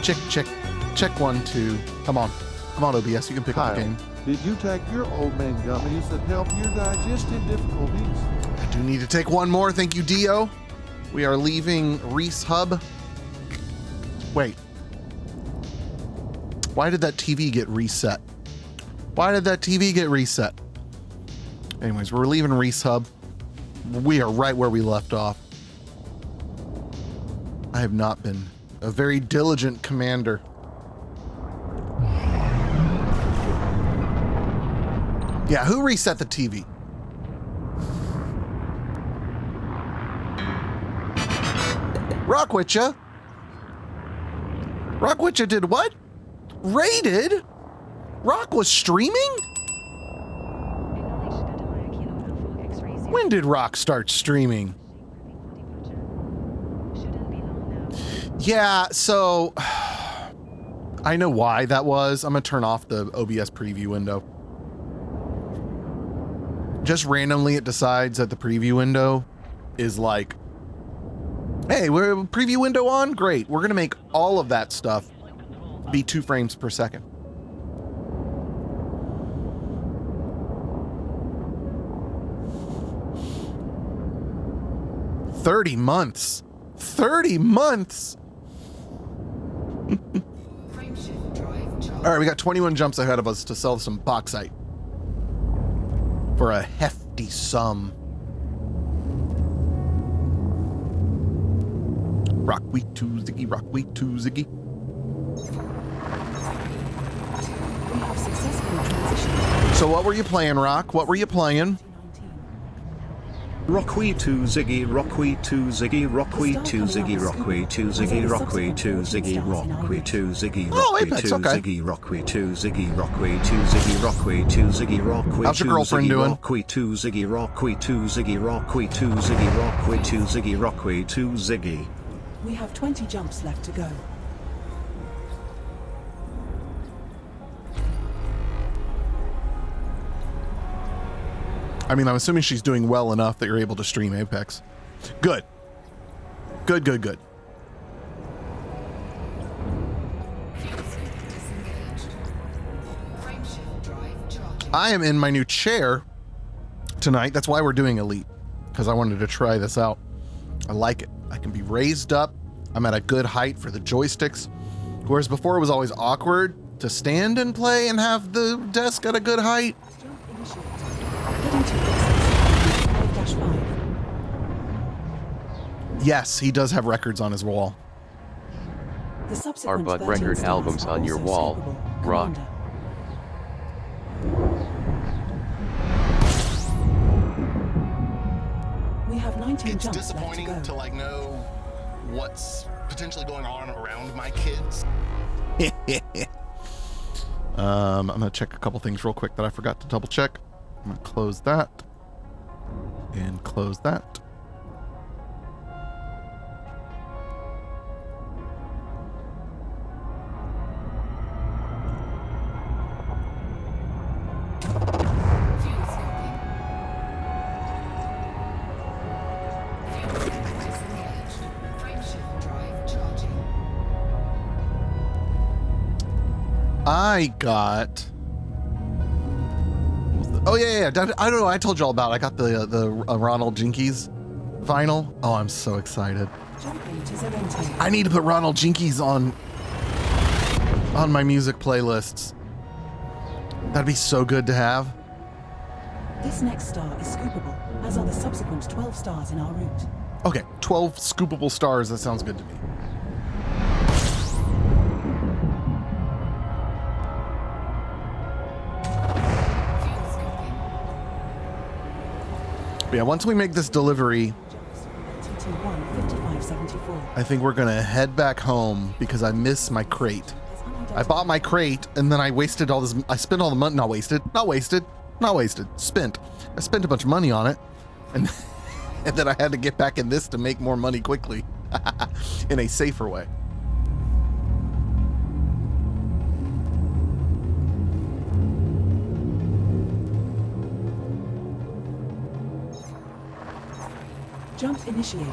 Check 1, 2. Come on, OBS, you can pick up the game. Did you take your old man gummies that help your digestive difficulties? I do need to take one more, thank you, Dio. We are leaving Reese Hub. Wait. Why did that TV get reset? Anyways, we're leaving Reese Hub. We are right where we left off. I have not been a very diligent commander. Yeah, who reset the TV? Rockwitcha? Rockwitcha did what? Raided? Rock was streaming? When did Rock start streaming? Yeah, so I know why that was. I'm gonna turn off the OBS preview window. Just randomly it decides that the preview window is like, hey, we're preview window on? Great. We're gonna make all of that stuff be 2 frames per second. $30 months. 30 months. All right, we got 21 jumps ahead of us to sell some bauxite for a hefty sum. Rock we two Ziggy, rock we two Ziggy. So what were you playing, Rock? What were you playing? Rock we two Ziggy, rock we two Ziggy, rock we two Ziggy, rock we two Ziggy, rock we two Ziggy, rock we two Ziggy, rock we two Ziggy, rock we two Ziggy, rock we two Ziggy, rock we two Ziggy, rock we two Ziggy, how's your girlfriend doing? Rock we two Ziggy, rock we two Ziggy, rock we two Ziggy, rock we two Ziggy, rock we two Ziggy. We have 20 jumps left to go. I mean, I'm assuming she's doing well enough that you're able to stream Apex. Good. Good, good, good. I am in my new chair tonight. That's why we're doing Elite, because I wanted to try this out. I like it. I can be raised up. I'm at a good height for the joysticks. Whereas before it was always awkward to stand and play and have the desk at a good height. Yes, he does have records on his wall. Are but record albums on your wall, Rock? We have 19 It's jumps disappointing left to like know what's potentially going on around my kids. I'm gonna check a couple things real quick that I forgot to double check. I'm gonna close that and close that. I got. Oh yeah. I don't know. I told you all about. I got the Ronald Jinkies vinyl. Oh, I'm so excited. I need to put Ronald Jinkies on my music playlists. That'd be so good to have. This next star is scoopable, as are the subsequent 12 stars in our route. Okay, 12 scoopable stars. That sounds good to me. But yeah, once we make this delivery, I think we're gonna head back home because I miss my crate. I bought my crate and then I wasted all this. I spent all the money. Not wasted. Spent. I spent a bunch of money on it, and then I had to get back in this to make more money quickly, in a safer way. Jump initiated.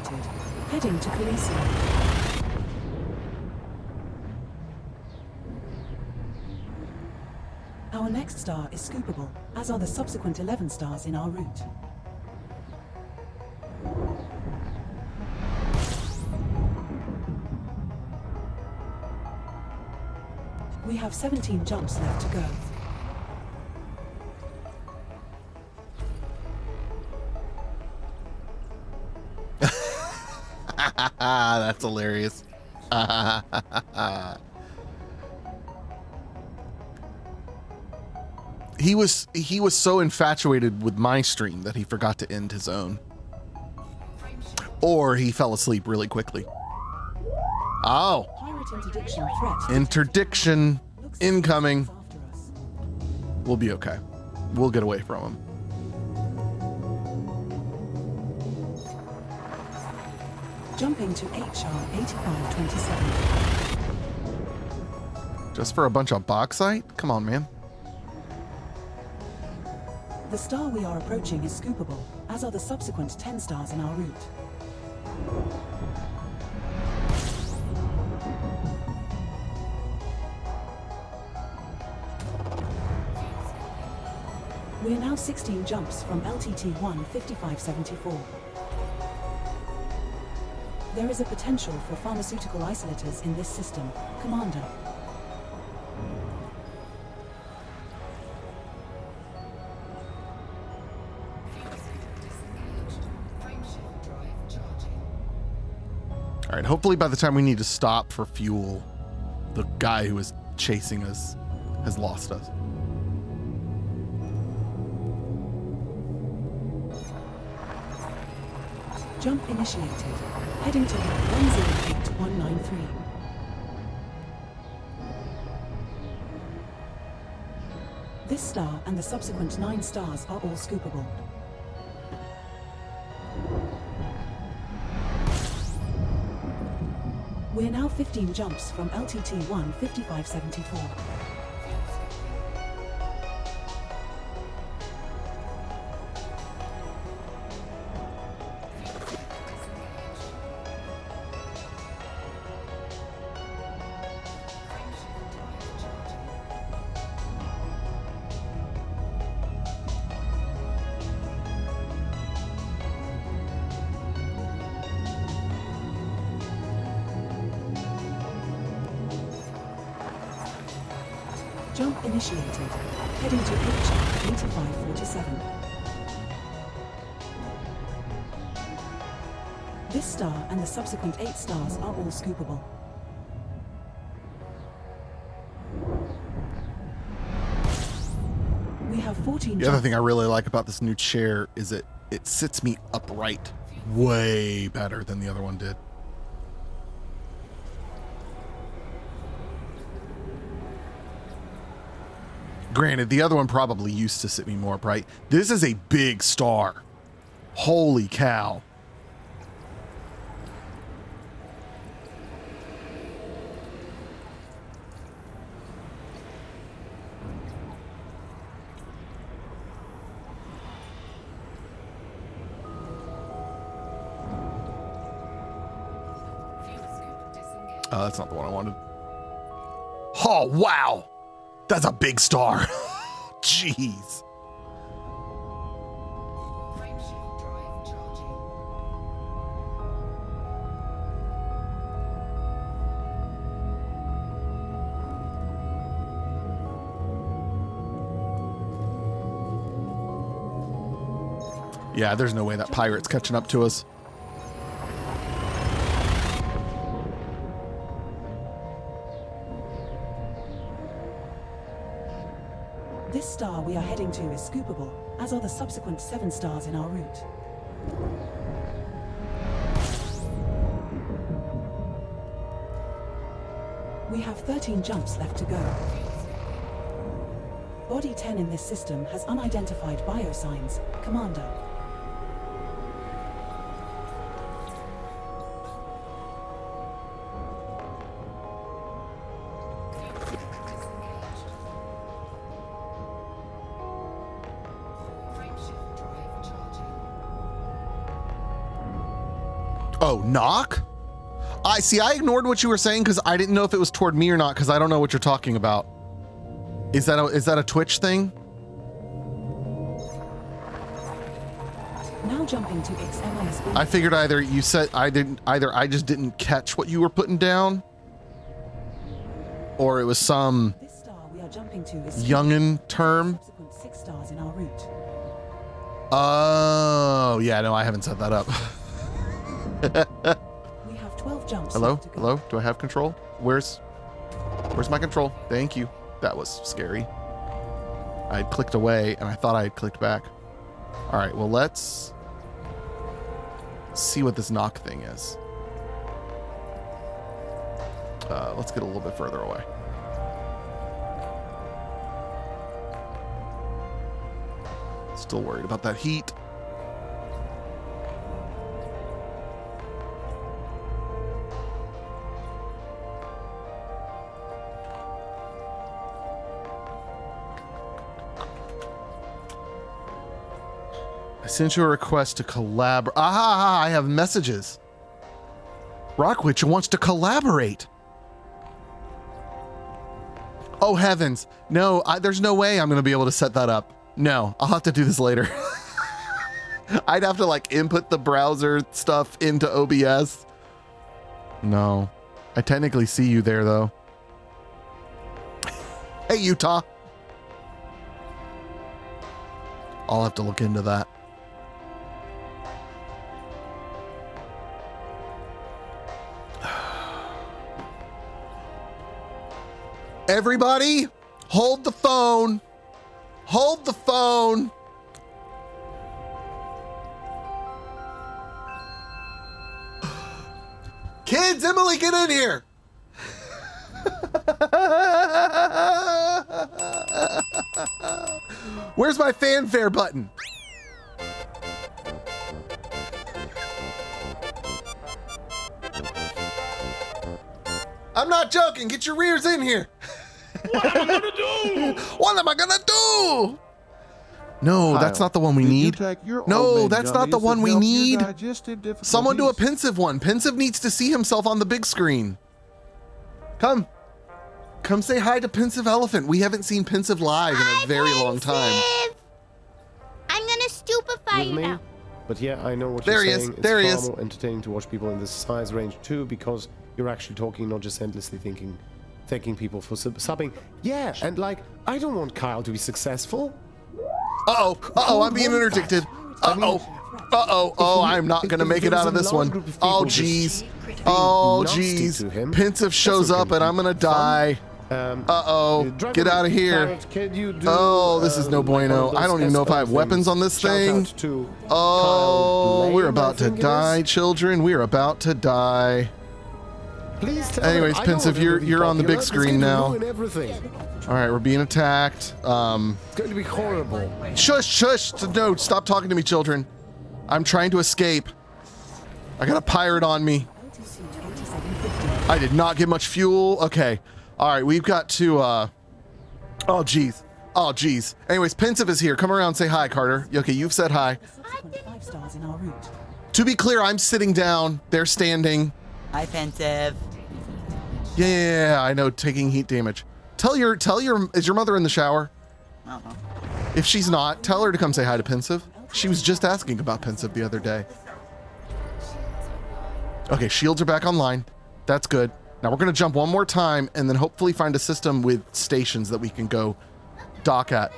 Heading to Odyssey. next star is scoopable, as are the subsequent 11 stars in our route. We have 17 jumps left to go. That's hilarious. He was so infatuated with my stream that he forgot to end his own. Or he fell asleep really quickly. Oh. Pirate interdiction threat. Interdiction incoming. We'll be okay. We'll get away from him. Jumping to HR 8527. Just for a bunch of bauxite? Come on, man. The star we are approaching is scoopable, as are the subsequent 10 stars in our route. We are now 16 jumps from LTT-1 5574. There is a potential for pharmaceutical isolators in this system, Commander. All right, hopefully by the time we need to stop for fuel, the guy who was chasing us has lost us. Jump initiated. Heading to 108193. This star and the subsequent 9 stars are all scoopable. We're now 15 jumps from LTT-1 5574. Jump initiated. Heading to HR 8547. This star and the subsequent 8 stars are all scoopable. We have 14 The other thing I really like about this new chair is it sits me upright way better than the other one did. Granted, the other one probably used to sit me more upright. This is a big star. Holy cow. Oh, that's not the one I wanted. Oh, wow. That's a big star. Jeez. Yeah, there's no way that pirate's catching up to us. This star we are heading to is scoopable, as are the subsequent 7 stars in our route. We have 13 jumps left to go. Body 10 in this system has unidentified biosigns, Commander. Oh, knock? I ignored what you were saying because I didn't know if it was toward me or not because I don't know what you're talking about. Is that a Twitch thing? Now jumping to XMIS. I figured either you said I just didn't catch what you were putting down, or it was some This star we are jumping to is youngin term. subsequent 6 stars in our route. Oh, yeah, no, I haven't set that up. We have 12 jumps. Hello? left to go. Hello? Do I have control? Where's my control? Thank you. That was scary. I clicked away and I thought I had clicked back. All right, well, let's see what this knock thing is. Let's get a little bit further away. Still worried about that heat. I sent you a request to collaborate. Ah, I have messages. Rockwitch wants to collaborate. Oh heavens. No, there's no way I'm going to be able to set that up. No, I'll have to do this later. I'd have to like input the browser stuff into OBS. No, I technically see you there though. Hey, Utah. I'll have to look into that. Everybody, hold the phone. Hold the phone. Kids, Emily, get in here. Where's my fanfare button? I'm not joking. Get your rears in here. What am I gonna do? What am I gonna do? No, Kyle, that's not the one we did you need. take your No, old that's man not the gummies one that we help your need. digestive difficulties? Someone do a pensive one. Pensive needs to see himself on the big screen. Come say hi to Pensive Elephant. We haven't seen Pensive live in a very long time. I'm gonna stupefy With you me? now. But yeah, I know what There you're he is. saying. There he It's is. far more entertaining to watch people in this size range too, because you're actually talking, not just endlessly thanking people for subbing. Yeah, and like, I don't want Kyle to be successful. Uh-oh, I'm being interdicted. Oh, I'm not gonna make it out of this one. Oh, jeez. Oh, jeez. Pensive shows up and I'm gonna die. Get out of here. Oh, this is no bueno. I don't even know if I have weapons on this thing. Oh, we're about to die, children. We're about to die. Anyways, Pensive, you're on the big screen now. All right, we're being attacked. It's going to be horrible. Shush. No, stop talking to me, children. I'm trying to escape. I got a pirate on me. I did not get much fuel. Okay. All right, we've got to, oh, geez. Anyways, Pensive is here. Come around and say hi, Carter. Okay, you've said hi. Subsequent 5 stars in our route. To be clear, I'm sitting down. They're standing. Hi, Pensive. Yeah, I know, taking heat damage. Tell your, is your mother in the shower? Uh-huh. If she's not, tell her to come say hi to Pensive. She was just asking about Pensive the other day. Okay, shields are back online. That's good. Now we're gonna jump one more time and then hopefully find a system with stations that we can go dock at.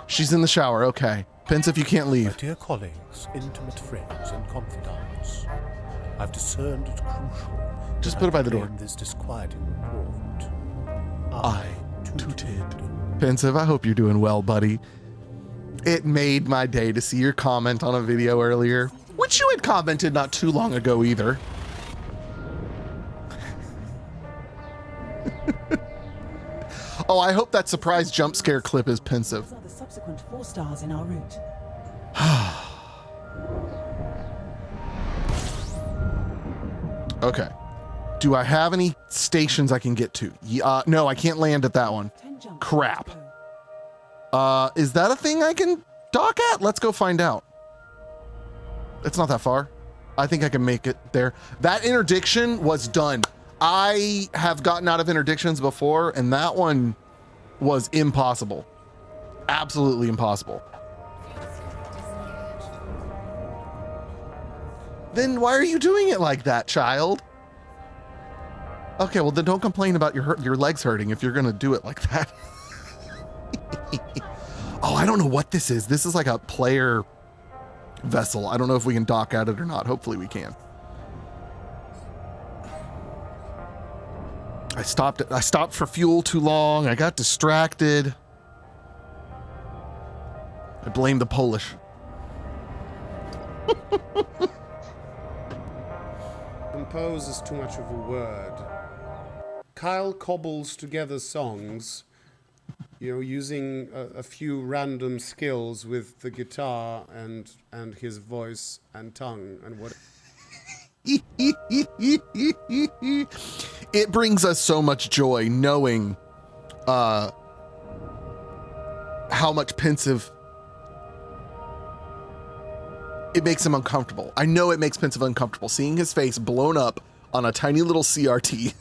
She's in the shower, okay. Pensive, you can't leave. Dear colleagues, intimate friends and confidants, I've discerned it crucial. Just put it by the door. This disquieting report. I tooted. Pensive, I hope you're doing well, buddy. It made my day to see your comment on a video earlier, which you had commented not too long ago either. Oh, I hope that surprise jump scare clip is Pensive. These are the subsequent 4 stars in our route. Okay. Do I have any stations I can get to? No, I can't land at that one. 10 jumps. Crap. left to go. Is that a thing I can dock at? Let's go find out. It's not that far. I think I can make it there. That interdiction was done. I have gotten out of interdictions before, and that one was impossible. Absolutely impossible. Then why are you doing it like that, child? Okay, well then don't complain about your legs hurting if you're gonna do it like that. Oh, I don't know what this is. This is like a player vessel. I don't know if we can dock at it or not. Hopefully we can. I stopped for fuel too long. I got distracted. I blame the Polish. Compose is too much of a word. Kyle cobbles together songs, you know, using a few random skills with the guitar and his voice and tongue and what. It brings us so much joy knowing how much pensive it makes him uncomfortable. I know it makes Pensive uncomfortable seeing his face blown up on a tiny little CRT.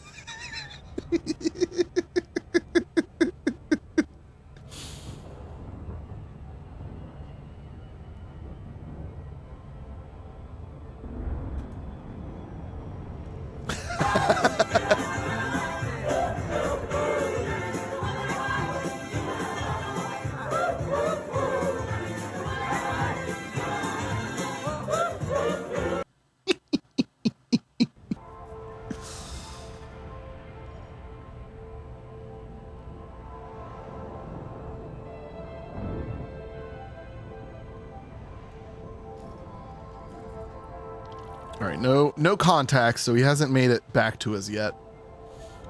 All right, no contacts, so he hasn't made it back to us yet.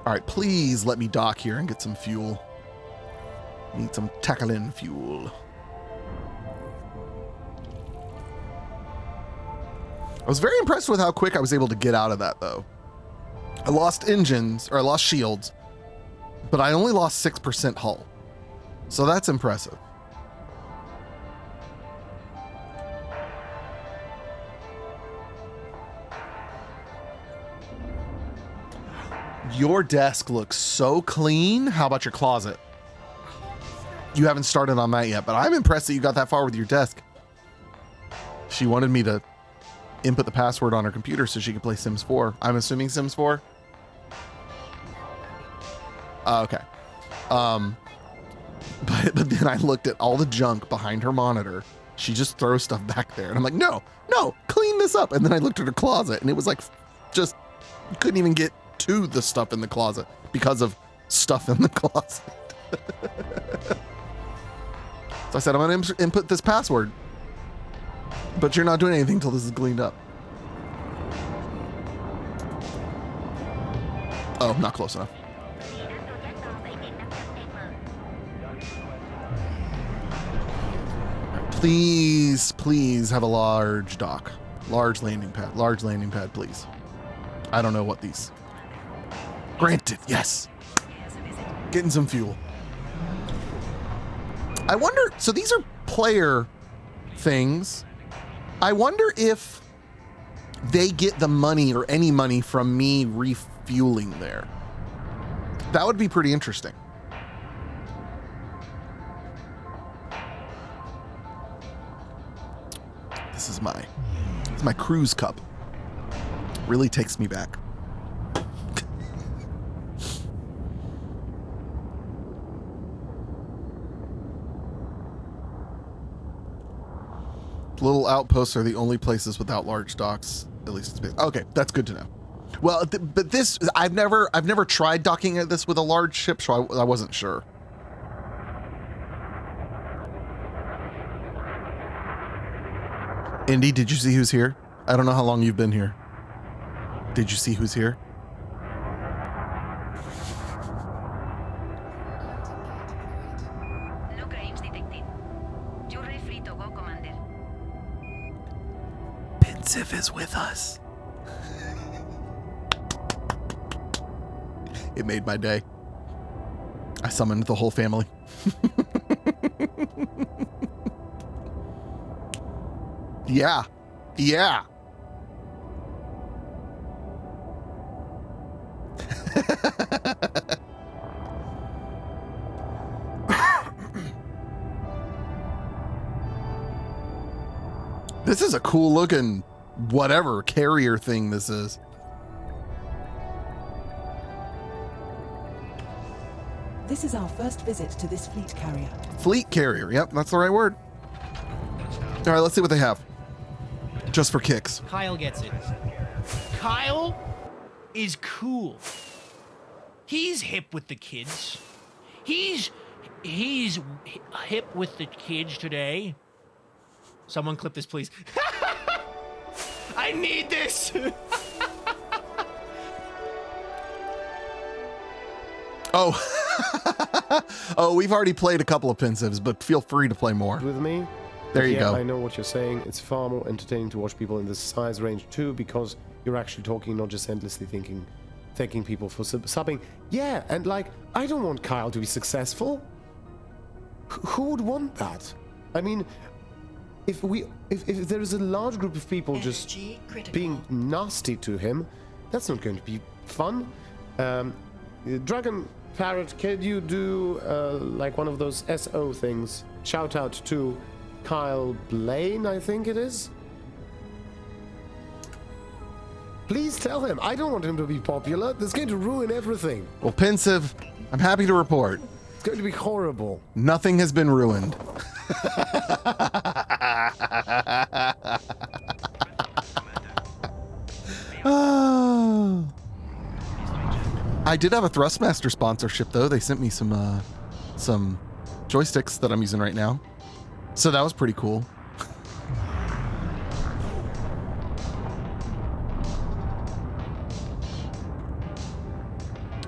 All right, please let me dock here and get some fuel. Need some Takalin fuel. I was very impressed with how quick I was able to get out of that, though. I lost engines, or I lost shields, but I only lost 6% hull. So that's impressive. Your desk looks so clean. How about your closet? You haven't started on that yet, but I'm impressed that you got that far with your desk. She wanted me to input the password on her computer so she could play Sims 4. I'm assuming Sims 4. Okay. But then I looked at all the junk behind her monitor. She just throws stuff back there. And I'm like, no, clean this up. And then I looked at her closet and it was like, just couldn't even get to the stuff in the closet because of stuff in the closet. So I said, I'm going to input this password, but you're not doing anything until this is cleaned up. Oh, not close enough. Please have a large dock, large landing pad, please. I don't know what these. Granted, yes. Getting some fuel. I wonder, so these are player things. I wonder if they get the money or any money from me refueling there. That would be pretty interesting. This is my cruise cup. Really takes me back. Little outposts are the only places without large docks, at least in space. Okay, that's good to know. Well, but this, I've never tried docking at this with a large ship, so I wasn't sure. Indy, did you see who's here? I don't know how long you've been here. Did you see who's here? No crimes detected. You're free to go, Commander. Pensive is with us. It made my day. I summoned the whole family. Yeah. This is a cool looking whatever carrier thing this is. This is our first visit to this fleet carrier. Fleet carrier. Yep, that's the right word. All right, let's see what they have. Just for kicks. Kyle gets it. Kyle is cool. He's hip with the kids. He's hip with the kids today. Someone clip this, please. I need this. Oh. Oh, we've already played a couple of Pensivs, but feel free to play more. With me? There you go. I know what you're saying. It's far more entertaining to watch people in this size range too, because you're actually talking, not just endlessly thanking people for subbing. Yeah, and like, I don't want Kyle to be successful. Who would want that? I mean, if there is a large group of people just being nasty to him, that's not going to be fun. Dragon Parrot, can you do like one of those SO things? Shout out to Kyle Blaine, I think it is. Please tell him. I don't want him to be popular. That's going to ruin everything. Well, Pensive, I'm happy to report. It's going to be horrible. Nothing has been ruined. Oh. I did have a Thrustmaster sponsorship though. They sent me some joysticks that I'm using right now. So that was pretty cool.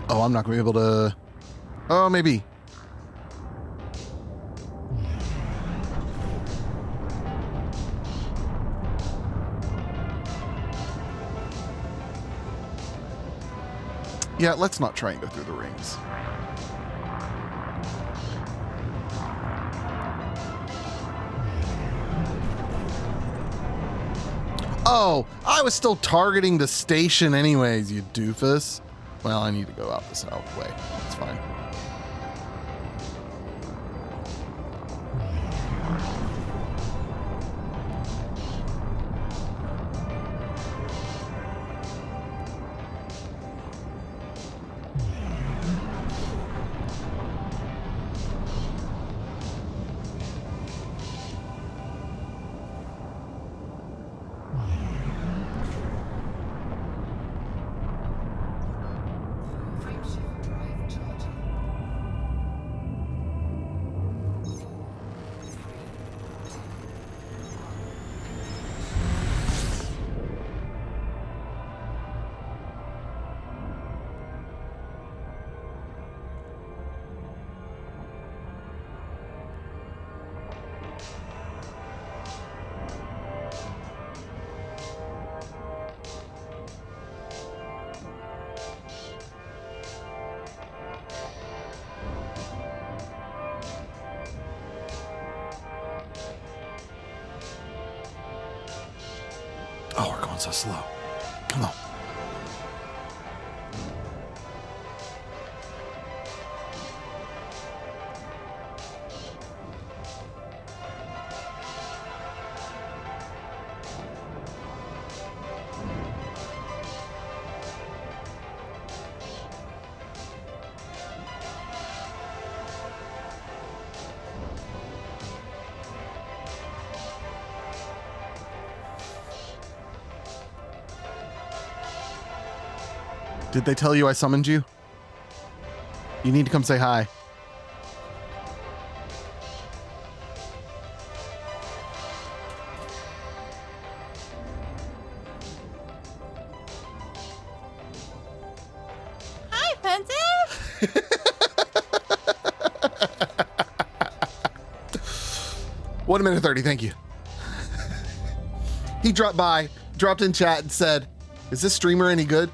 Oh, I'm not gonna be able to. Oh, maybe. Yeah, let's not try and go through the rings. Oh, I was still targeting the station anyways, you doofus. Well, I need to go out this way. That's fine. Oh, we're going so slow. Come on. Did they tell you I summoned you? You need to come say hi. Hi, Pensive! 1 minute 30, thank you. He dropped by, dropped in chat and said, is this streamer any good?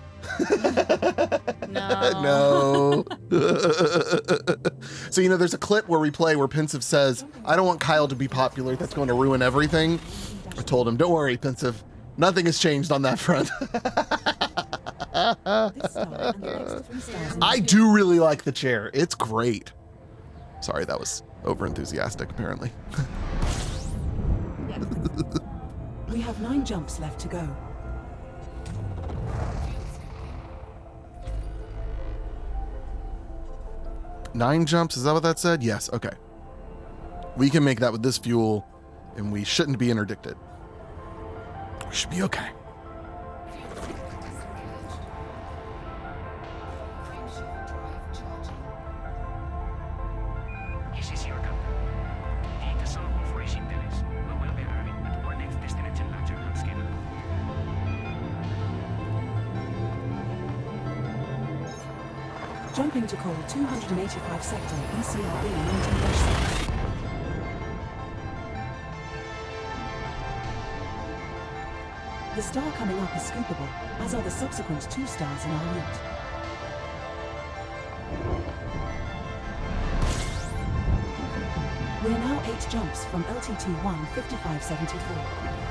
No. So, you know, there's a clip where we play where Pensive says, I don't want Kyle to be popular. That's going to ruin everything. I told him, don't worry, Pensive. Nothing has changed on that front. I do really like the chair. It's great. Sorry, that was over enthusiastic, apparently. have 9 jumps left to go. Nine jumps, is that what that said? Yes, okay. We can make that with this fuel, and we shouldn't be interdicted. We should be okay. Jumping to call 285 sector ECRB 19-6. The star coming up is scoopable, as are the subsequent 2 stars in our route. We are now 8 jumps from LTT-1 5574.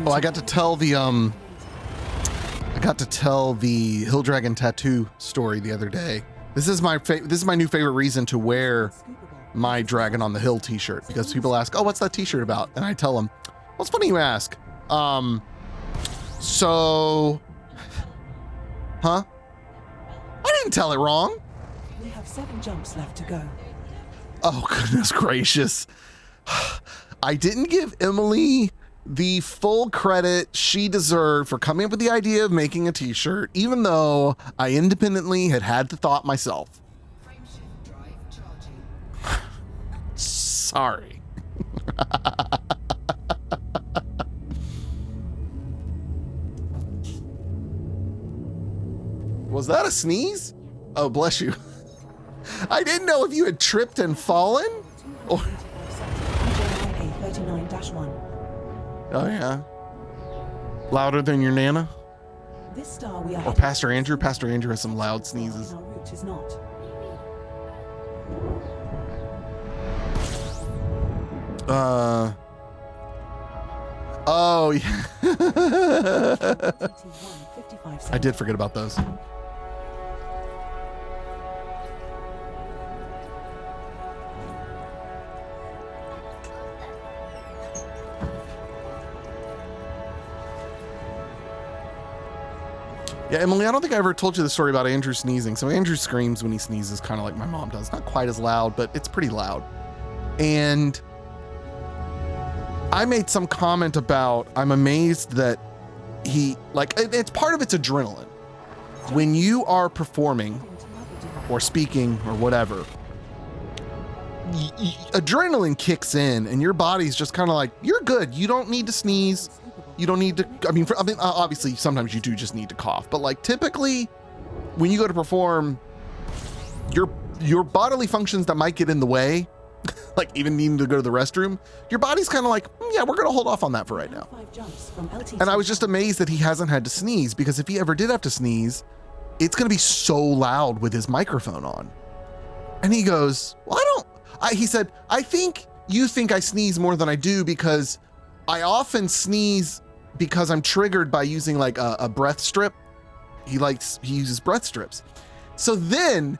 Oh, I got to tell the Hill Dragon tattoo story the other day. This is my new favorite reason to wear my Dragon on the Hill t-shirt, because people ask, "Oh, what's that t-shirt about?" And I tell them, "Well, it's funny you ask. So, huh? I didn't tell it wrong." We have 7 jumps left to go. Oh, goodness gracious. I didn't give Emily the full credit she deserved for coming up with the idea of making a t-shirt, even though I independently had the thought myself. Sorry. Was that a sneeze? Oh, bless you. I didn't know if you had tripped and fallen. Or... Oh yeah. Louder than your Nana? This star we are or Pastor Andrew? Pastor Andrew has some loud sneezes. Our route is not. Oh yeah. I did forget about those. Yeah, Emily, I don't think I ever told you the story about Andrew sneezing. So Andrew screams when he sneezes, kind of like my mom does. Not quite as loud, but it's pretty loud. And I made some comment about, I'm amazed that he, like, it's part of it's adrenaline. When you are performing or speaking or whatever, adrenaline kicks in and your body's just kind of like, you're good. You don't need to sneeze. You don't need to, I mean, obviously sometimes you do just need to cough, but like typically when you go to perform, your bodily functions that might get in the way, like even needing to go to the restroom, your body's kind of like, yeah, we're going to hold off on that for right now. And I was just amazed that he hasn't had to sneeze, because if he ever did have to sneeze, it's going to be so loud with his microphone on. And he goes, well, he said, I think you think I sneeze more than I do, because I often sneeze because I'm triggered by using like a breath strip. He uses breath strips. So then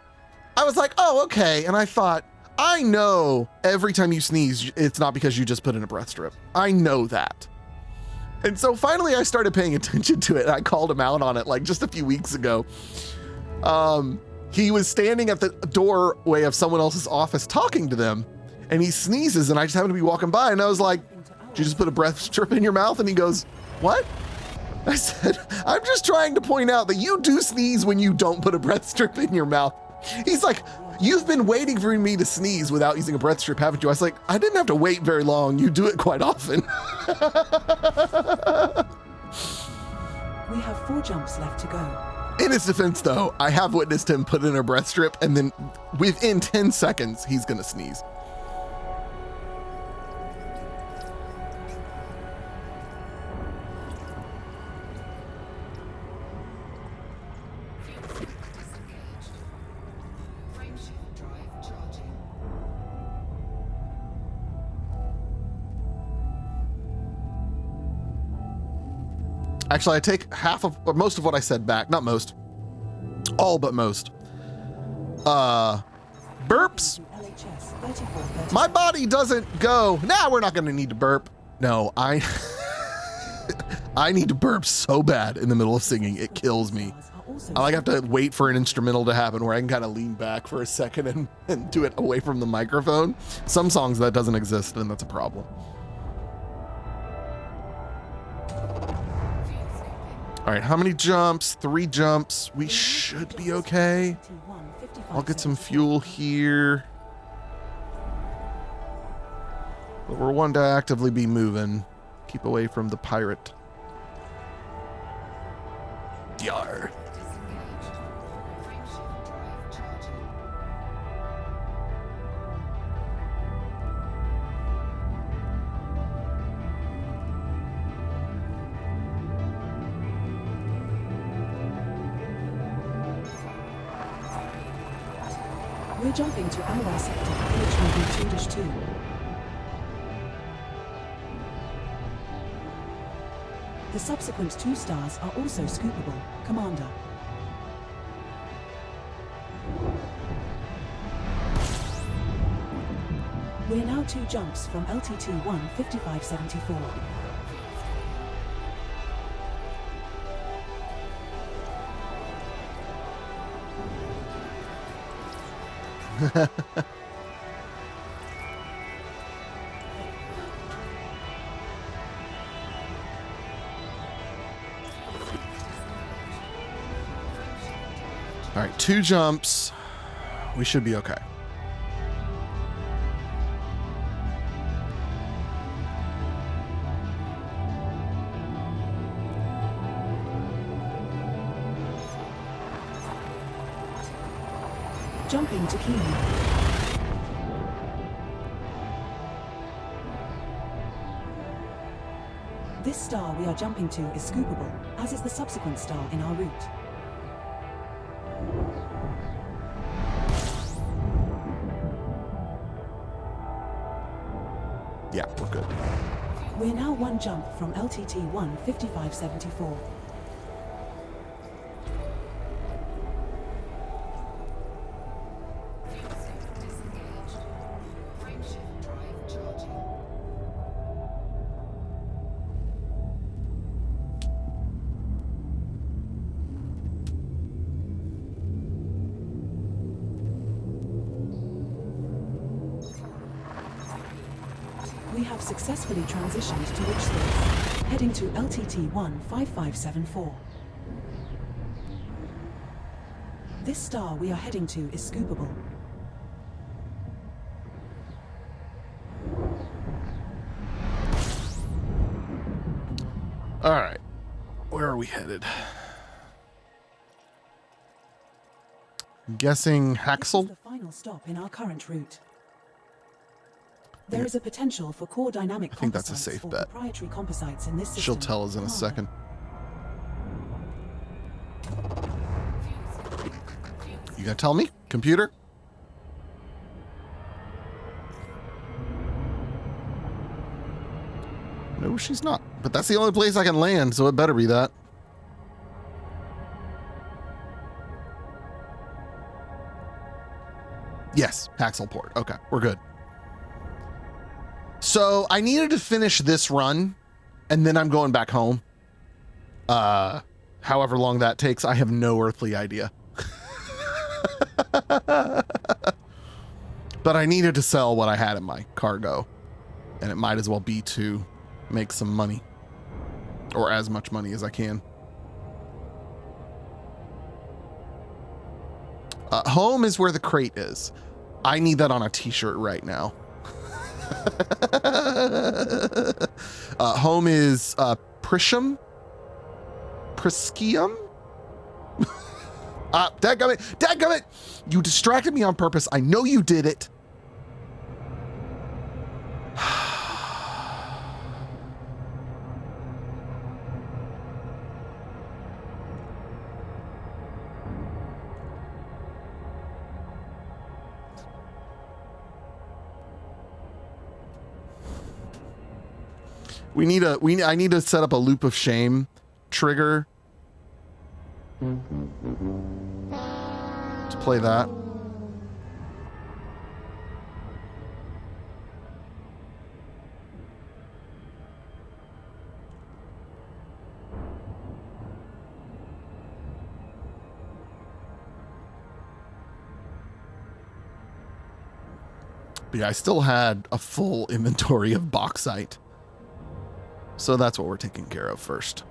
I was like, oh, okay. And I thought, I know every time you sneeze, it's not because you just put in a breath strip. I know that. And so finally I started paying attention to it. And I called him out on it like just a few weeks ago. He was standing at the doorway of someone else's office talking to them, and he sneezes, and I just happened to be walking by, and I was like, did you just put a breath strip in your mouth? And he goes, what? I said, I'm just trying to point out that you do sneeze when you don't put a breath strip in your mouth. He's like, you've been waiting for me to sneeze without using a breath strip, haven't you? I was like, I didn't have to wait very long. You do it quite often. We have 4 jumps left to go. In his defense, though, I have witnessed him put in a breath strip, and then within 10 seconds, he's gonna sneeze. Actually, I take half of, or most of what I said back. Not most. All but most. Burps. My body doesn't go, nah, we're not going to need to burp. No, I need to burp so bad in the middle of singing. It kills me. I like have to wait for an instrumental to happen where I can kind of lean back for a second and do it away from the microphone. Some songs that doesn't exist, and that's a problem. All right, how many jumps? 3 jumps. We should be okay. I'll get some fuel here. But we're one to actively be moving. Keep away from the pirate. Yar. We're jumping to ally sector, HOV 2-2. The subsequent 2 stars are also scoopable, Commander. We're now 2 jumps from LTT-1 5574. All right, 2 jumps. We should be okay. Jumping to Kilo. This star we are jumping to is scoopable, as is the subsequent star in our route. Yeah, we're good. We're now 1 jump from LTT-1 5574. We have successfully transitioned to witch space, heading to LTT-1 5574. This star we are heading to is scoopable. All right, where are we headed? I'm guessing Haxel? This is the final stop in our current route. There is a potential for core dynamic I think that's a composites safe or bet. proprietary composites in this system. She'll tell us in a second. You gonna tell me, computer? No, she's not. But that's the only place I can land, so it better be that. Yes, Haxelport. Okay, we're good. So I needed to finish this run, and then I'm going back home. However long that takes, I have no earthly idea. But I needed to sell what I had in my cargo, and it might as well be to make some money, or as much money as I can. Home is where the crate is. I need that on a t-shirt right now. Home is Priscium? Priscium? Dadgummit! You distracted me on purpose. I know you did it. I need to set up a loop of shame trigger to play that. But yeah, I still had a full inventory of bauxite. So that's what we're taking care of first.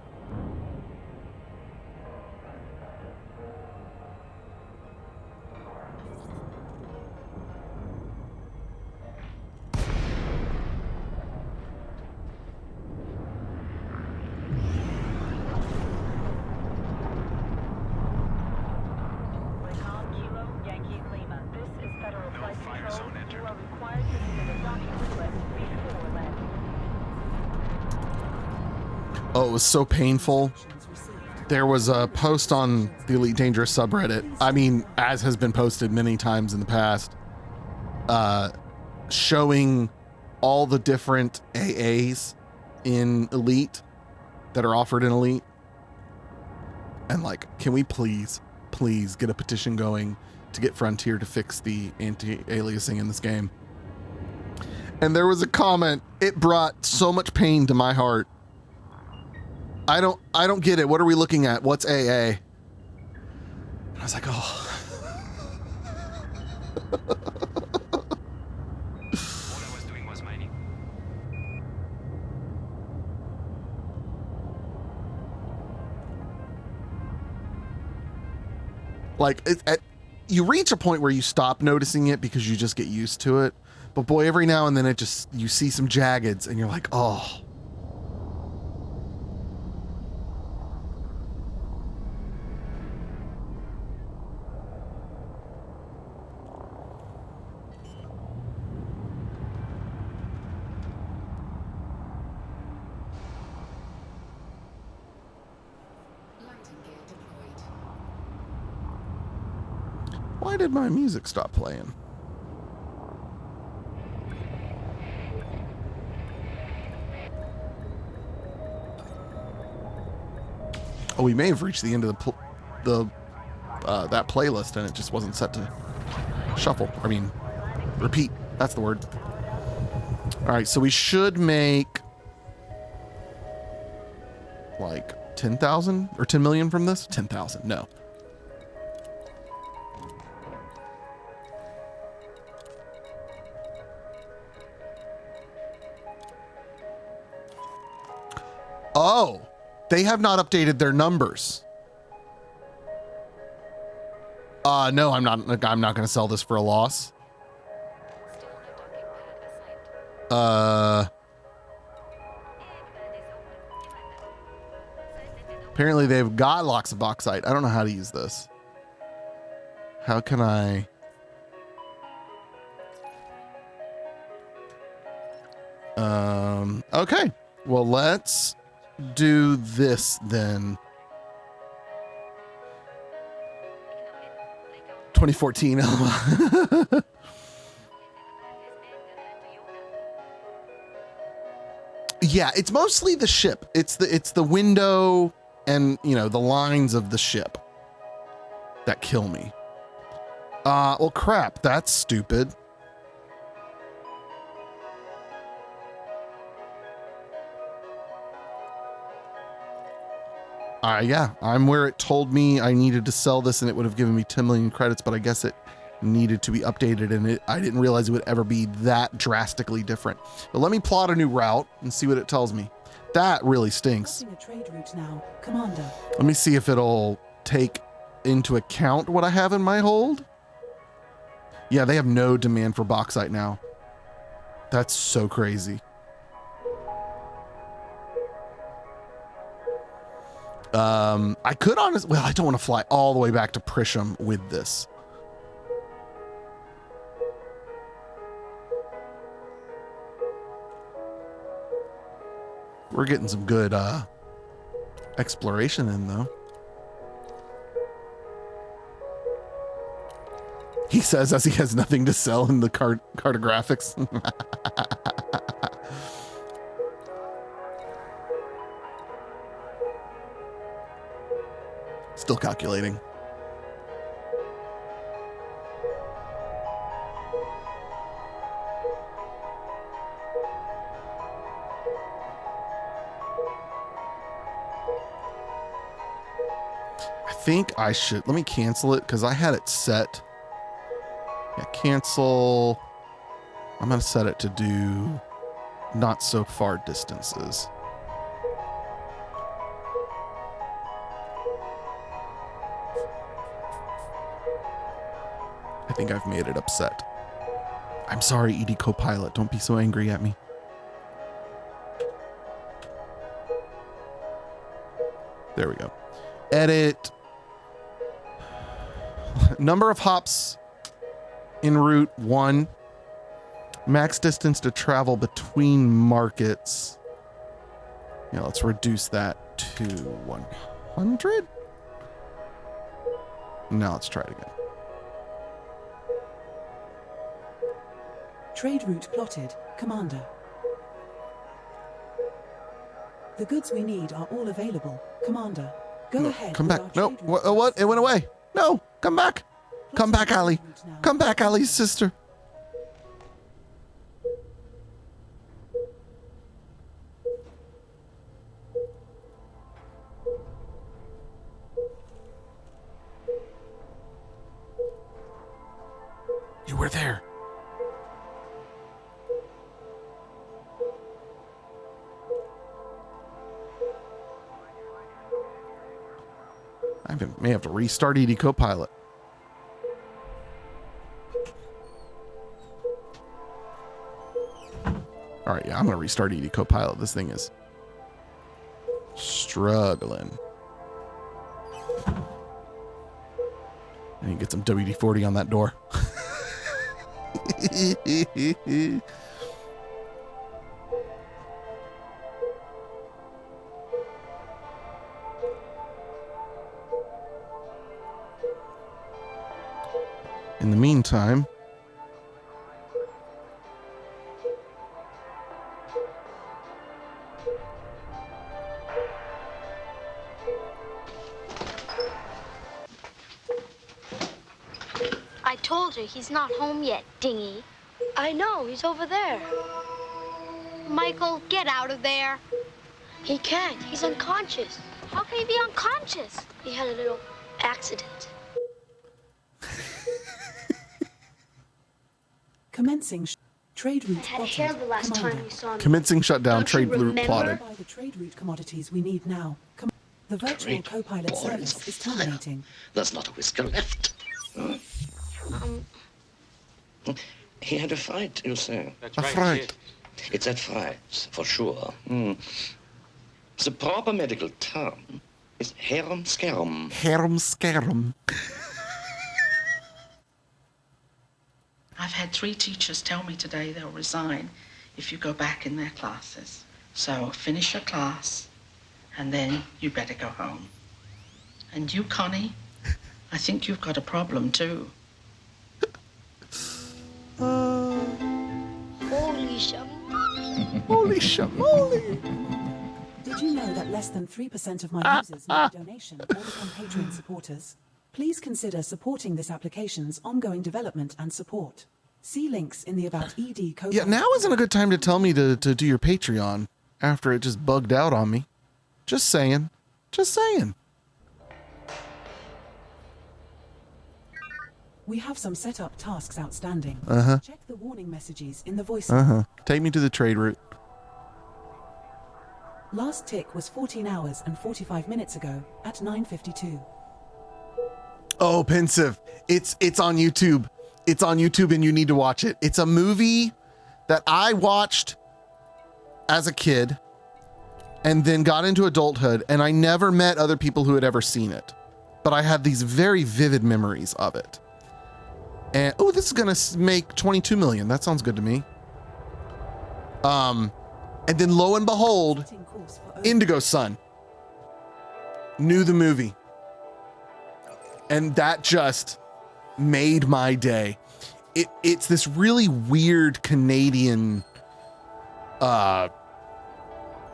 Oh, it was so painful. There was a post on the Elite Dangerous subreddit. I mean, as has been posted many times in the past, showing all the different AAs in Elite that are offered in Elite. And like, can we please get a petition going to get Frontier to fix the anti-aliasing in this game? And there was a comment. It brought so much pain to my heart. I don't get it. What are we looking at? What's AA? And I was like, oh. Like, you reach a point where you stop noticing it because you just get used to it. But boy, every now and then you see some jaggeds and you're like, oh. Why did my music stop playing? Oh, we may have reached the end of that playlist and it just wasn't set to shuffle. I mean, repeat. That's the word. All right, so we should make like 10,000 or 10 million from this. 10,000. No. Oh, they have not updated their numbers. No, I'm not going to sell this for a loss. Apparently they've got lots of bauxite. I don't know how to use this. How can I? Okay. Well, let's do this then. 2014. Yeah, it's mostly the ship. It's the window and, you know, the lines of the ship that kill me. Well, crap. That's stupid. Yeah, I'm where it told me I needed to sell this and it would have given me 10 million credits, but I guess it needed to be updated and I didn't realize it would ever be that drastically different. But let me plot a new route and see what it tells me. That really stinks. A trade route now, Commander. Let me see if it'll take into account what I have in my hold. Yeah, they have no demand for bauxite now. That's so crazy. I could honestly, well, I don't want to fly all the way back to Prisham with this. We're getting some good exploration in though. He says as he has nothing to sell in the cartographics. Still calculating. I think I should, let me cancel it because I had it set. Yeah, cancel. I'm going to set it to do not so far distances. I think I've made it upset. I'm sorry, ED Copilot. Don't be so angry at me. There we go. Edit. Number of hops in route 1. Max distance to travel between markets. Yeah, let's reduce that to 100. Now let's try it again. Trade route plotted, Commander. The goods we need are all available, Commander. Go ahead. Come back. No, what? It went away. No, come back. Come back, Allie. Come back, Allie's sister. You were there. I may have to restart ED Copilot. All right, yeah, I'm going to restart ED Copilot. This thing is struggling. I need to get some WD-40 on that door. In the meantime, I told you he's not home yet, dingy. I know, he's over there. Michael, get out of there. He can't, he's unconscious. How can he be unconscious? He had a little accident. Commencing trade route Had hair the last time we saw him. commencing shutdown. Trade route remember? plotted. Buy the trade route commodities we need now. The virtual Great co-pilot balls service of is fire. terminating. There's not a whisker left. He had a fight, you say? A fright. It's at Fright's, for sure. The proper medical term is harum scarum. Harum scarum. I've had 3 teachers tell me today they'll resign if you go back in their classes. So finish your class, and then you better go home. And you, Connie, I think you've got a problem too. Holy shamoly. Holy shamoly. Did you know that less than 3% of my users make a donation or become Patreon supporters? Please consider supporting this application's ongoing development and support. See links in the About ED code. Yeah, now isn't a good time to tell me to do your Patreon after it just bugged out on me. Just saying. Just saying. We have some setup tasks outstanding. Uh-huh. Check the warning messages in the voice. Uh-huh. Take me to the trade route. Last tick was 14 hours and 45 minutes ago at 9:52. Oh, Pensive. It's on YouTube. It's on YouTube and you need to watch it. It's a movie that I watched as a kid and then got into adulthood, and I never met other people who had ever seen it. But I had these very vivid memories of it. And oh, this is going to make 22 million. That sounds good to me. And then lo and behold, Indigo Sun knew the movie. And that just made my day. It's this really weird Canadian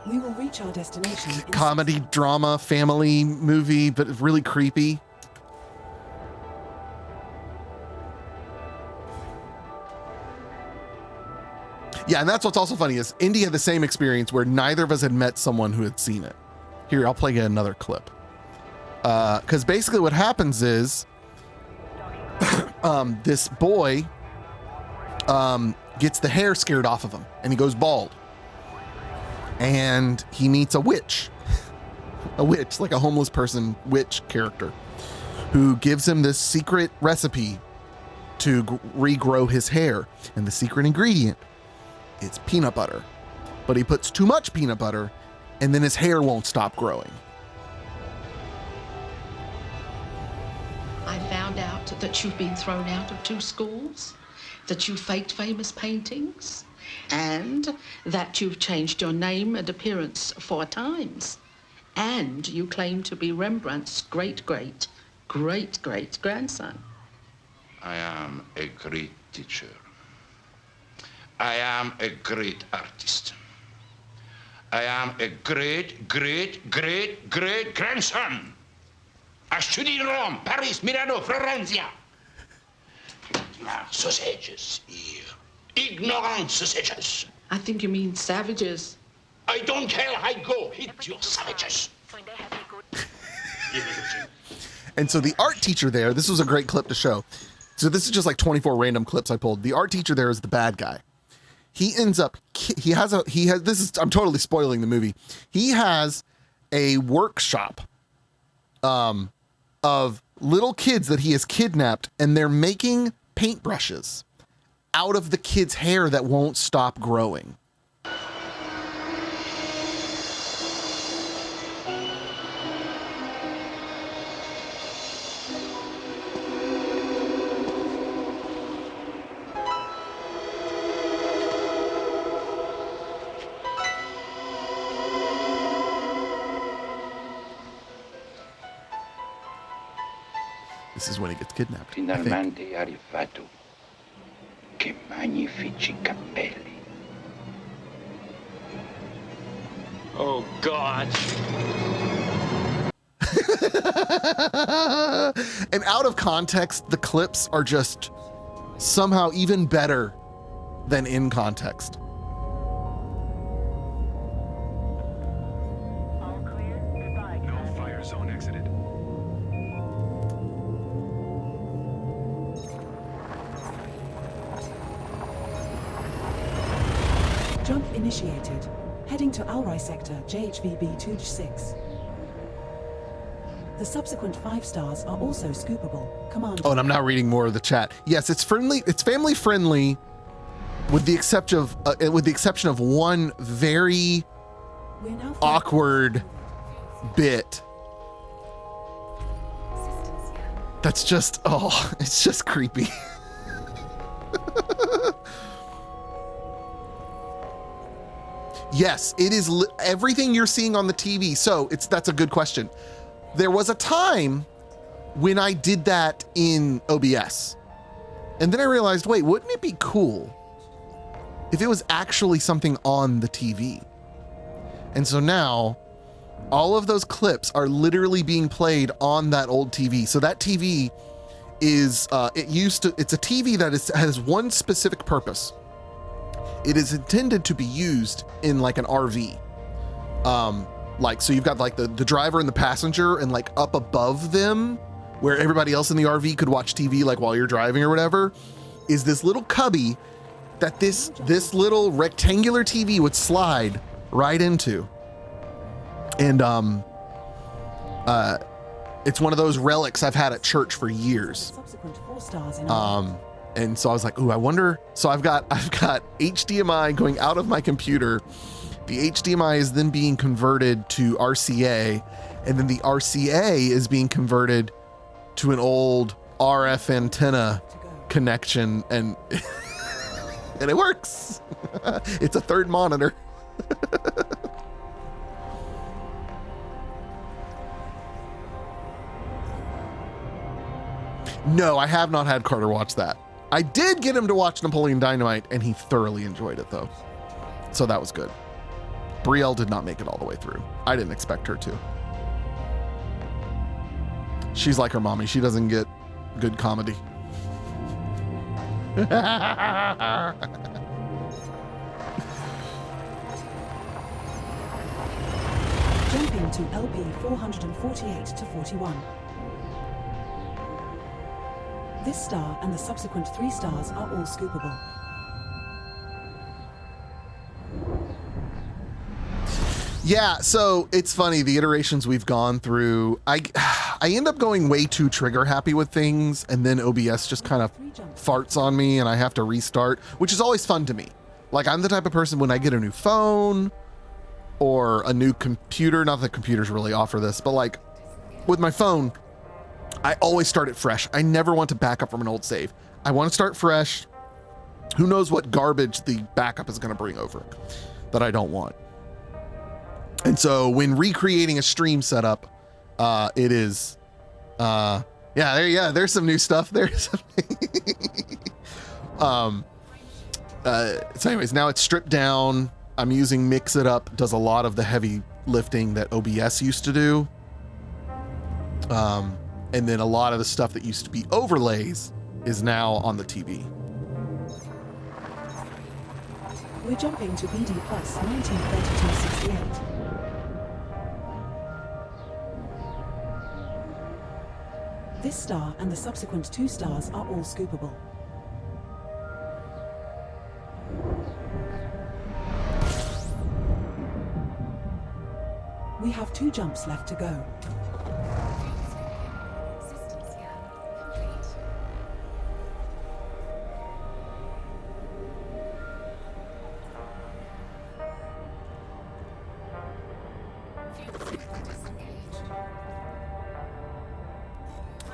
We will reach our destination. Comedy, drama, family movie, but really creepy. Yeah, and that's what's also funny is Indy had the same experience where neither of us had met someone who had seen it. Here, I'll play you another clip. Because basically what happens is this boy gets the hair scared off of him and he goes bald. And he meets a witch, like a homeless person witch character, who gives him this secret recipe to regrow his hair. And the secret ingredient is peanut butter. But he puts too much peanut butter and then his hair won't stop growing. I found out that you've been thrown out of 2 schools, that you faked famous paintings, and that you've changed your name and appearance 4 times. And you claim to be Rembrandt's great-great-great-grandson. I am a great teacher. I am a great artist. I am a great-great-great-great-grandson. I studied in Rome, Paris, Milano, Florencia. Sausages here. Ignorant sausages. I think you mean savages. I don't care. I go hit your savages. And so the art teacher there, this was a great clip to show. So this is just like 24 random clips I pulled. The art teacher there is the bad guy. He ends up, I'm totally spoiling the movie. He has a workshop of little kids that he has kidnapped, and they're making paintbrushes out of the kids' hair that won't stop growing. This is when he gets kidnapped. Finalmente arrivato. Che magnifici capelli. Oh, God. And out of context, the clips are just somehow even better than in context. Jump initiated. Heading to Alrai sector, JHVB 26. The subsequent 5 stars are also scoopable. Command. Oh, and I'm now reading more of the chat. Yes, it's friendly. It's family friendly, with the exception of one very awkward bit. That's just it's just creepy. Yes, it is everything you're seeing on the TV. So that's a good question. There was a time when I did that in OBS. And then I realized, wait, wouldn't it be cool if it was actually something on the TV? And so now all of those clips are literally being played on that old TV. So that TV is, it's a TV that has one specific purpose. It is intended to be used in like an RV. So you've got like the driver and the passenger, and like up above them where everybody else in the RV could watch TV like while you're driving or whatever, is this little cubby that this little rectangular TV would slide right into. And it's one of those relics I've had at church for years. And so I was like, ooh, I wonder. So I've got HDMI going out of my computer. The HDMI is then being converted to RCA, and then the RCA is being converted to an old RF antenna connection, and and it works. It's a third monitor. No, I have not had Carter watch that. I did get him to watch Napoleon Dynamite, and he thoroughly enjoyed it, though. So that was good. Brielle did not make it all the way through. I didn't expect her to. She's like her mommy. She doesn't get good comedy. Jumping to LP 448 to 41. This star and the subsequent 3 stars are all scoopable. Yeah, so it's funny, the iterations we've gone through, I end up going way too trigger happy with things, and then OBS just kind of farts on me and I have to restart, which is always fun to me. Like, I'm the type of person when I get a new phone or a new computer, not that computers really offer this, but like with my phone, I always start it fresh. I never want to back up from an old save. I want to start fresh. Who knows what garbage the backup is going to bring over that I don't want. And so when recreating a stream setup, it is, there's some new stuff. There's so anyways, now it's stripped down. I'm using Mix It Up, does a lot of the heavy lifting that OBS used to do. And then a lot of the stuff that used to be overlays is now on the TV. We're jumping to BD plus 1932-68. This star and the subsequent 2 stars are all scoopable. We have 2 jumps left to go.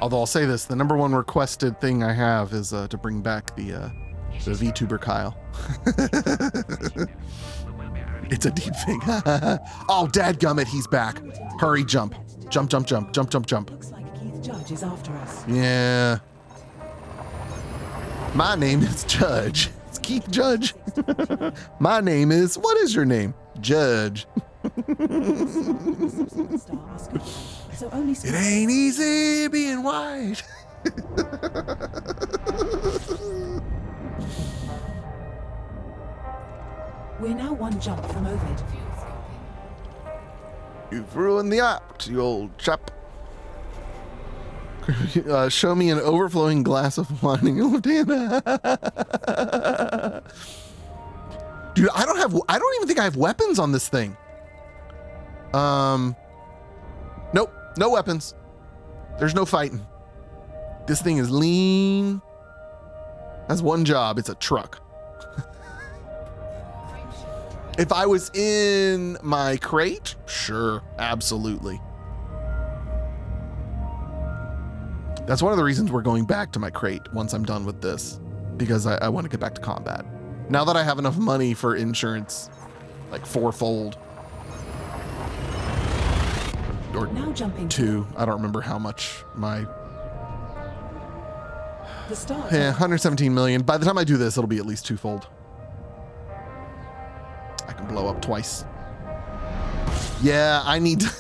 Although I'll say this, the number 1 requested thing I have is to bring back the VTuber Kyle. It's a deep thing. Oh, dadgummit, he's back. Hurry, jump. Jump, jump, jump, jump, jump, jump. Looks like Keith Judge is after us. Yeah. My name is Judge. It's Keith Judge. My name is, what is your name? Judge. It ain't easy being white. We're now 1 jump from Ovid. You've ruined the art, you old chap. Show me an overflowing glass of wine in your hand. Dude, I don't even think I have weapons on this thing. Nope, no weapons. There's no fighting. This thing is lean. Has 1 job, it's a truck. If I was in my Krait, sure, absolutely. That's one of the reasons we're going back to my Krait once I'm done with this, because I want to get back to combat. Now that I have enough money for insurance, like 4-fold. Or now jumping 2, I don't remember how much my... The start. Yeah, 117 million. By the time I do this, it'll be at least 2-fold. I can blow up twice. Yeah, I need to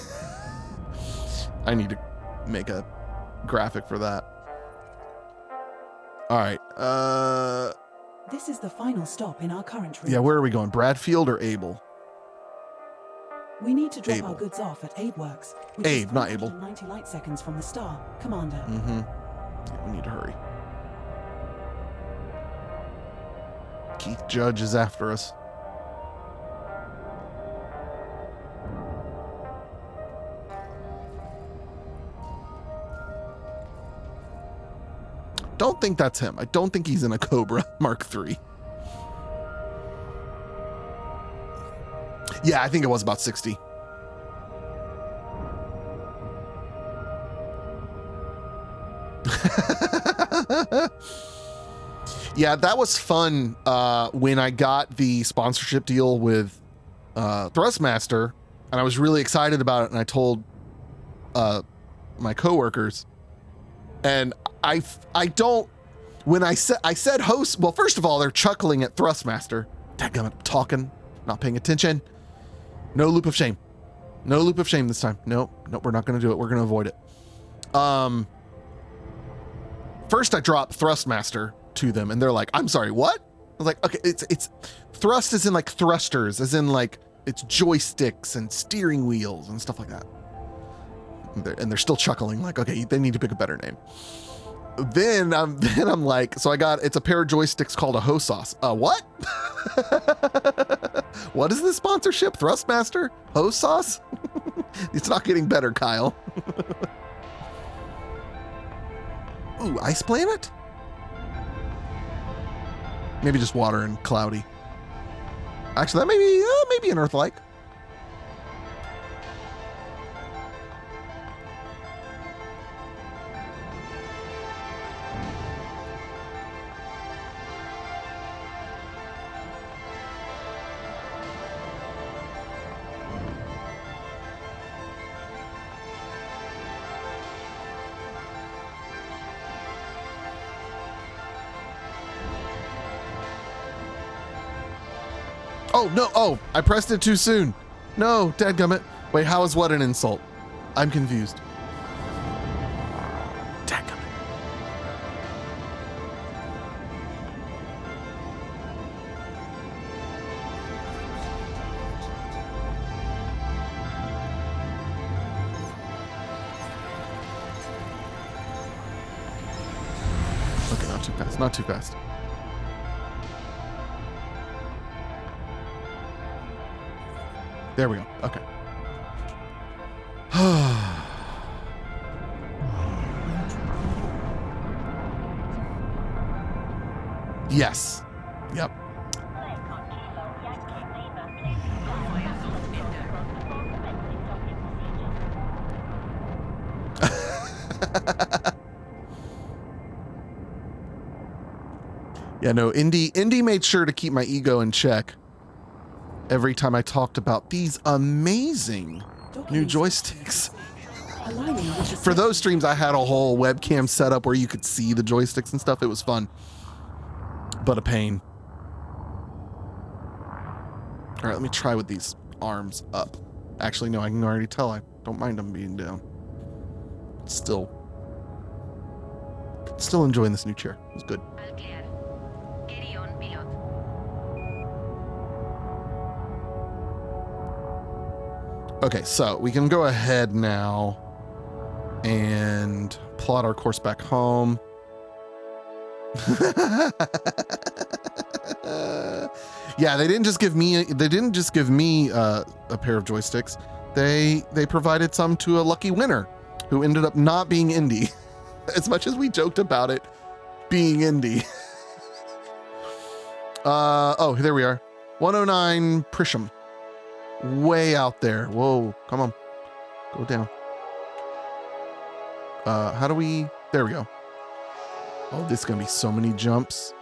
I need to make a graphic for that. All right. This is the final stop in our current route. Yeah, where are we going? Bradfield or Able? We need to drop Able. our goods off at Abe Works, which Abe, is not Able. 90 light seconds from the star, Commander. Mm-hmm. Yeah, we need to hurry. Keith Judge is after us. Don't think that's him. I don't think he's in a Cobra Mark III. Yeah, I think it was about 60. Yeah, that was fun when I got the sponsorship deal with Thrustmaster, and I was really excited about it, and I told my coworkers, and I don't, when I said host, well, first of all, they're chuckling at Thrustmaster. Dadgummit, I'm talking, not paying attention. No loop of shame. No loop of shame this time. Nope, we're not gonna do it. We're gonna avoid it. First I drop Thrustmaster to them and they're like, I'm sorry, what? I was like, okay, it's thrust as in like thrusters, as in like it's joysticks and steering wheels and stuff like that. And they're still chuckling like, okay, they need to pick a better name. Then I'm like, so it's a pair of joysticks called a HOSAS. What? What is this sponsorship? Thrustmaster? HOSAS? It's not getting better, Kyle. Ooh, ice planet? Maybe just water and cloudy. Actually, that may be an Earth-like. Oh, no. Oh, I pressed it too soon. No, dadgummit. Wait, how is what an insult? I'm confused. Dadgummit. Okay, not too fast. Not too fast. There we go. Okay. Yes. Yep. Yeah, no, Indy made sure to keep my ego in check every time I talked about these amazing new joysticks. For those streams, I had a whole webcam setup where you could see the joysticks and stuff. It was fun, but a pain. All right, let me try with these arms up. Actually, no, I can already tell. I don't mind them being down. Still enjoying this new chair. It's good. Okay, so we can go ahead now and plot our course back home. Yeah, they didn't just give me a pair of joysticks. They provided some to a lucky winner who ended up not being Indy. As much as we joked about it being Indy. Oh, there we are. 109 Prisham. Way out there. Whoa, come on. Go down. How do we... There we go. Oh, this is going to be so many jumps.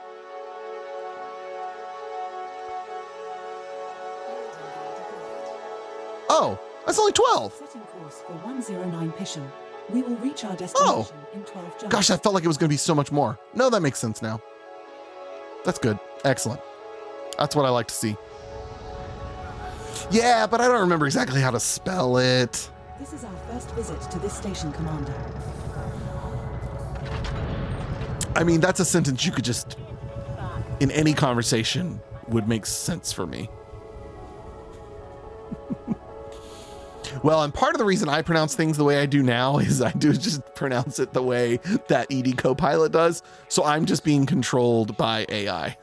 Oh, that's only 12. Setting course for 109 Pisham. We will reach our destination in 12 jumps. Gosh, I felt like it was going to be so much more. No, that makes sense now. That's good. Excellent. That's what I like to see. Yeah, but I don't remember exactly how to spell it. This is our first visit to this station, Commander. I mean, that's a sentence you could just, in any conversation, would make sense for me. Well, and part of the reason I pronounce things the way I do now is I do just pronounce it the way that ED Copilot does. So I'm just being controlled by AI.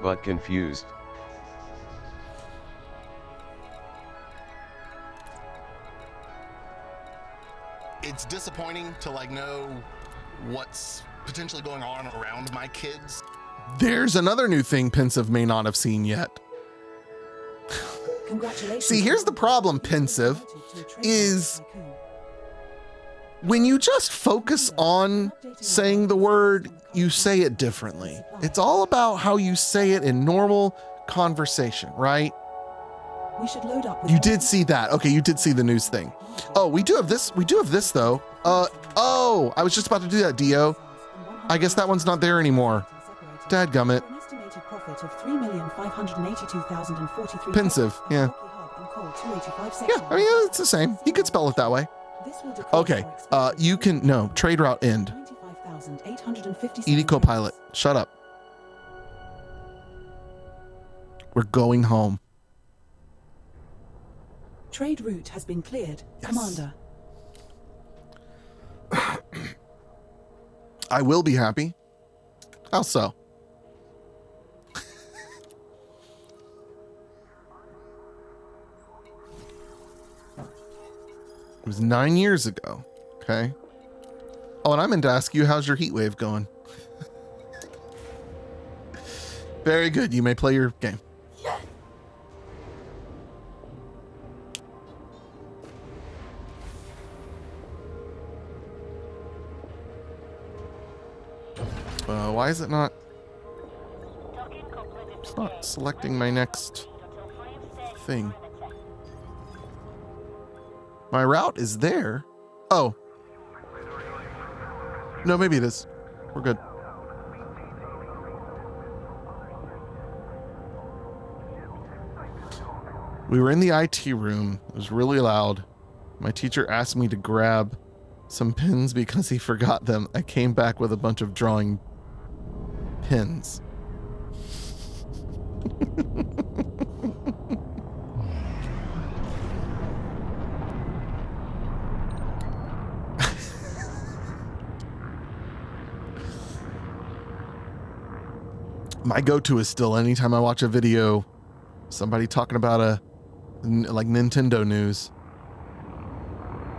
But confused. It's disappointing to like know what's potentially going on around my kids. There's another new thing Pensive may not have seen yet. Congratulations. See, here's the problem, Pensive, is when you just focus on saying the word, you say it differently. It's all about how you say it in normal conversation, right? We should load up. You did see that. Okay, you did see the news thing. Oh, we do have this. We do have this though. Oh, I was just about to do that, Dio. I guess that one's not there anymore. Dadgummit. profit of 3,582,043. Pensive, yeah. Yeah, I mean, it's the same. You could spell it that way. Okay, you can, no, trade route end. ED Copilot, shut up. We're going home. Trade route has been cleared, yes. Commander. I will be happy. How so? It was 9 years ago. Okay. Oh, and I meant to ask you, how's your heat wave going? Very good. You may play your game. Why is it not? It's not selecting my next thing. My route is there. Oh. No, maybe it is. We're good. We were in the IT room. It was really loud. My teacher asked me to grab some pins because he forgot them. I came back with a bunch of drawing pins. My go-to is still anytime I watch a video, somebody talking about like Nintendo news,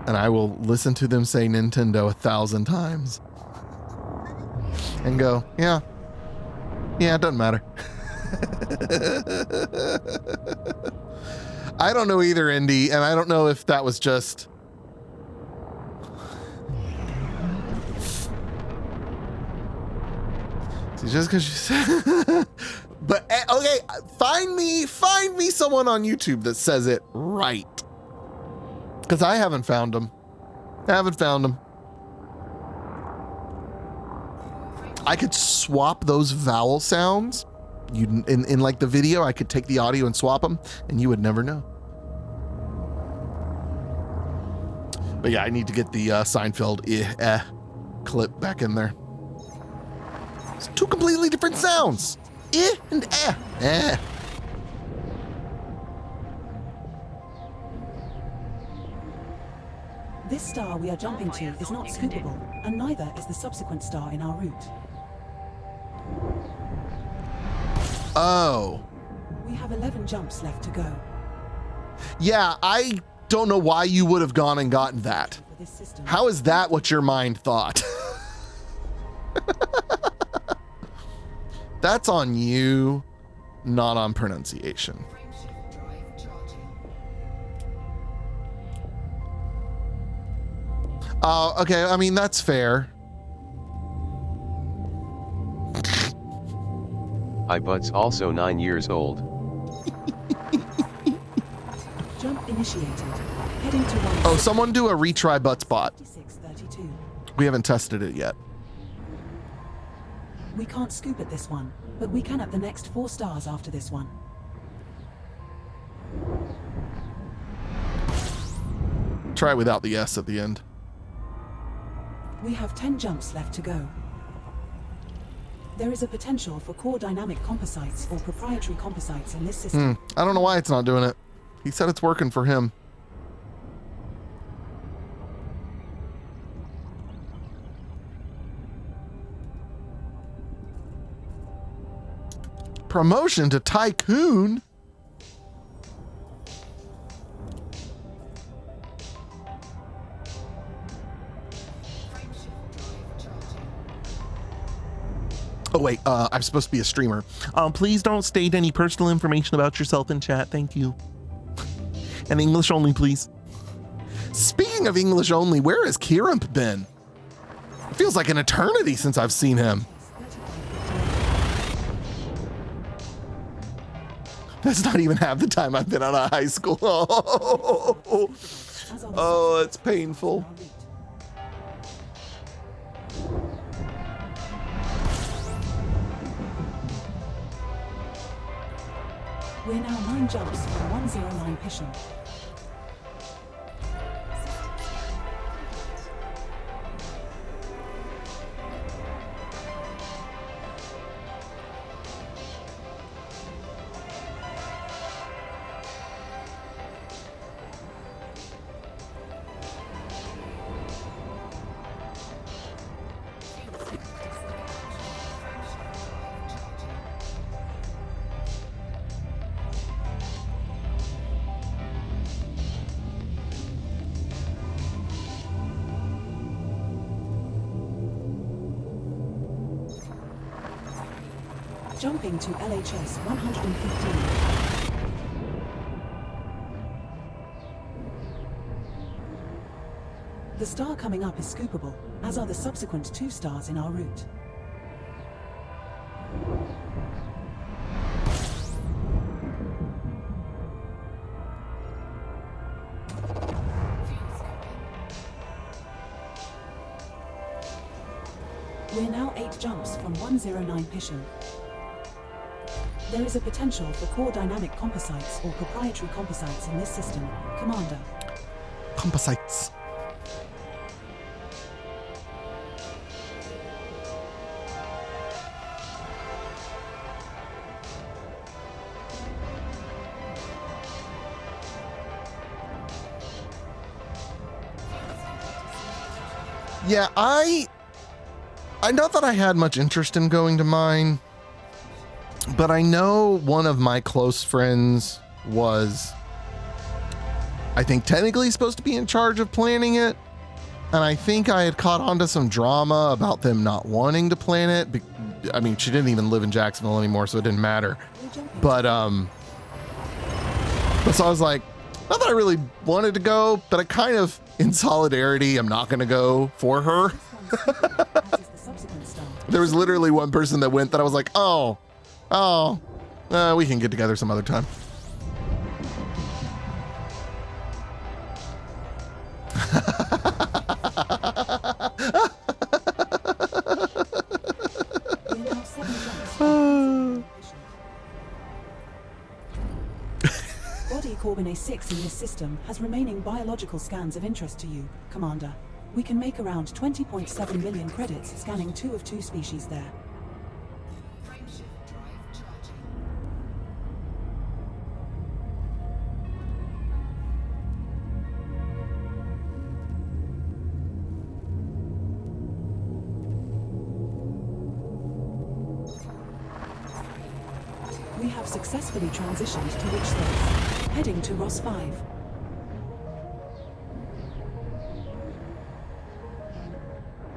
and I will listen to them say Nintendo 1,000 times and go, yeah, it doesn't matter. I don't know either, Indy, and I don't know if that was just just because you said but okay, find me someone on YouTube that says it right, because I haven't found them. I could swap those vowel sounds. In like the video, I could take the audio and swap them, and you would never know. But yeah, I need to get the Seinfeld clip back in there. It's two completely different sounds. And eh. This star we are jumping to is not scoopable, and neither is the subsequent star in our route. Oh. We have 11 jumps left to go. Yeah, I don't know why you would have gone and gotten that. How is that what your mind thought? That's on you, not on pronunciation. Okay, I mean, that's fair. iBut's also 9 years old. Jump initiated. Heading to one. Oh, someone do a retry butt spot. We haven't tested it yet. We can't scoop at this one, but we can at the next 4 stars after this one. Try without the S at the end. We have 10 jumps left to go. There is a potential for core dynamic composites or proprietary composites in this system. I don't know why it's not doing it. He said it's working for him. Promotion to Tycoon? Oh wait, I'm supposed to be a streamer. Please don't state any personal information about yourself in chat, thank you. And English only, please. Speaking of English only, where has Kieran been? It feels like an eternity since I've seen him. That's not even half the time I've been out of high school. Oh, it's painful. We're now 9 jumps from 109 Pishin. Jumping to LHS 115. The star coming up is scoopable, as are the subsequent 2 stars in our route. We're now 8 jumps from 109 Pishin. There is a potential for core dynamic composites or proprietary composites in this system, Commander. Composites. Yeah, I not that I had much interest in going to mine, but I know one of my close friends was, I think, technically supposed to be in charge of planning it. And I think I had caught on to some drama about them not wanting to plan it. I mean, she didn't even live in Jacksonville anymore, so it didn't matter. But so I was like, not that I really wanted to go, but I kind of, in solidarity, I'm not going to go for her. There was literally one person that went that I was like, we can get together some other time. Body Corbin 6 in this system has remaining biological scans of interest to you, Commander. We can make around 20.7 million credits scanning 2 of 2 species there. We have successfully transitioned to Witch Space, heading to Ross 5.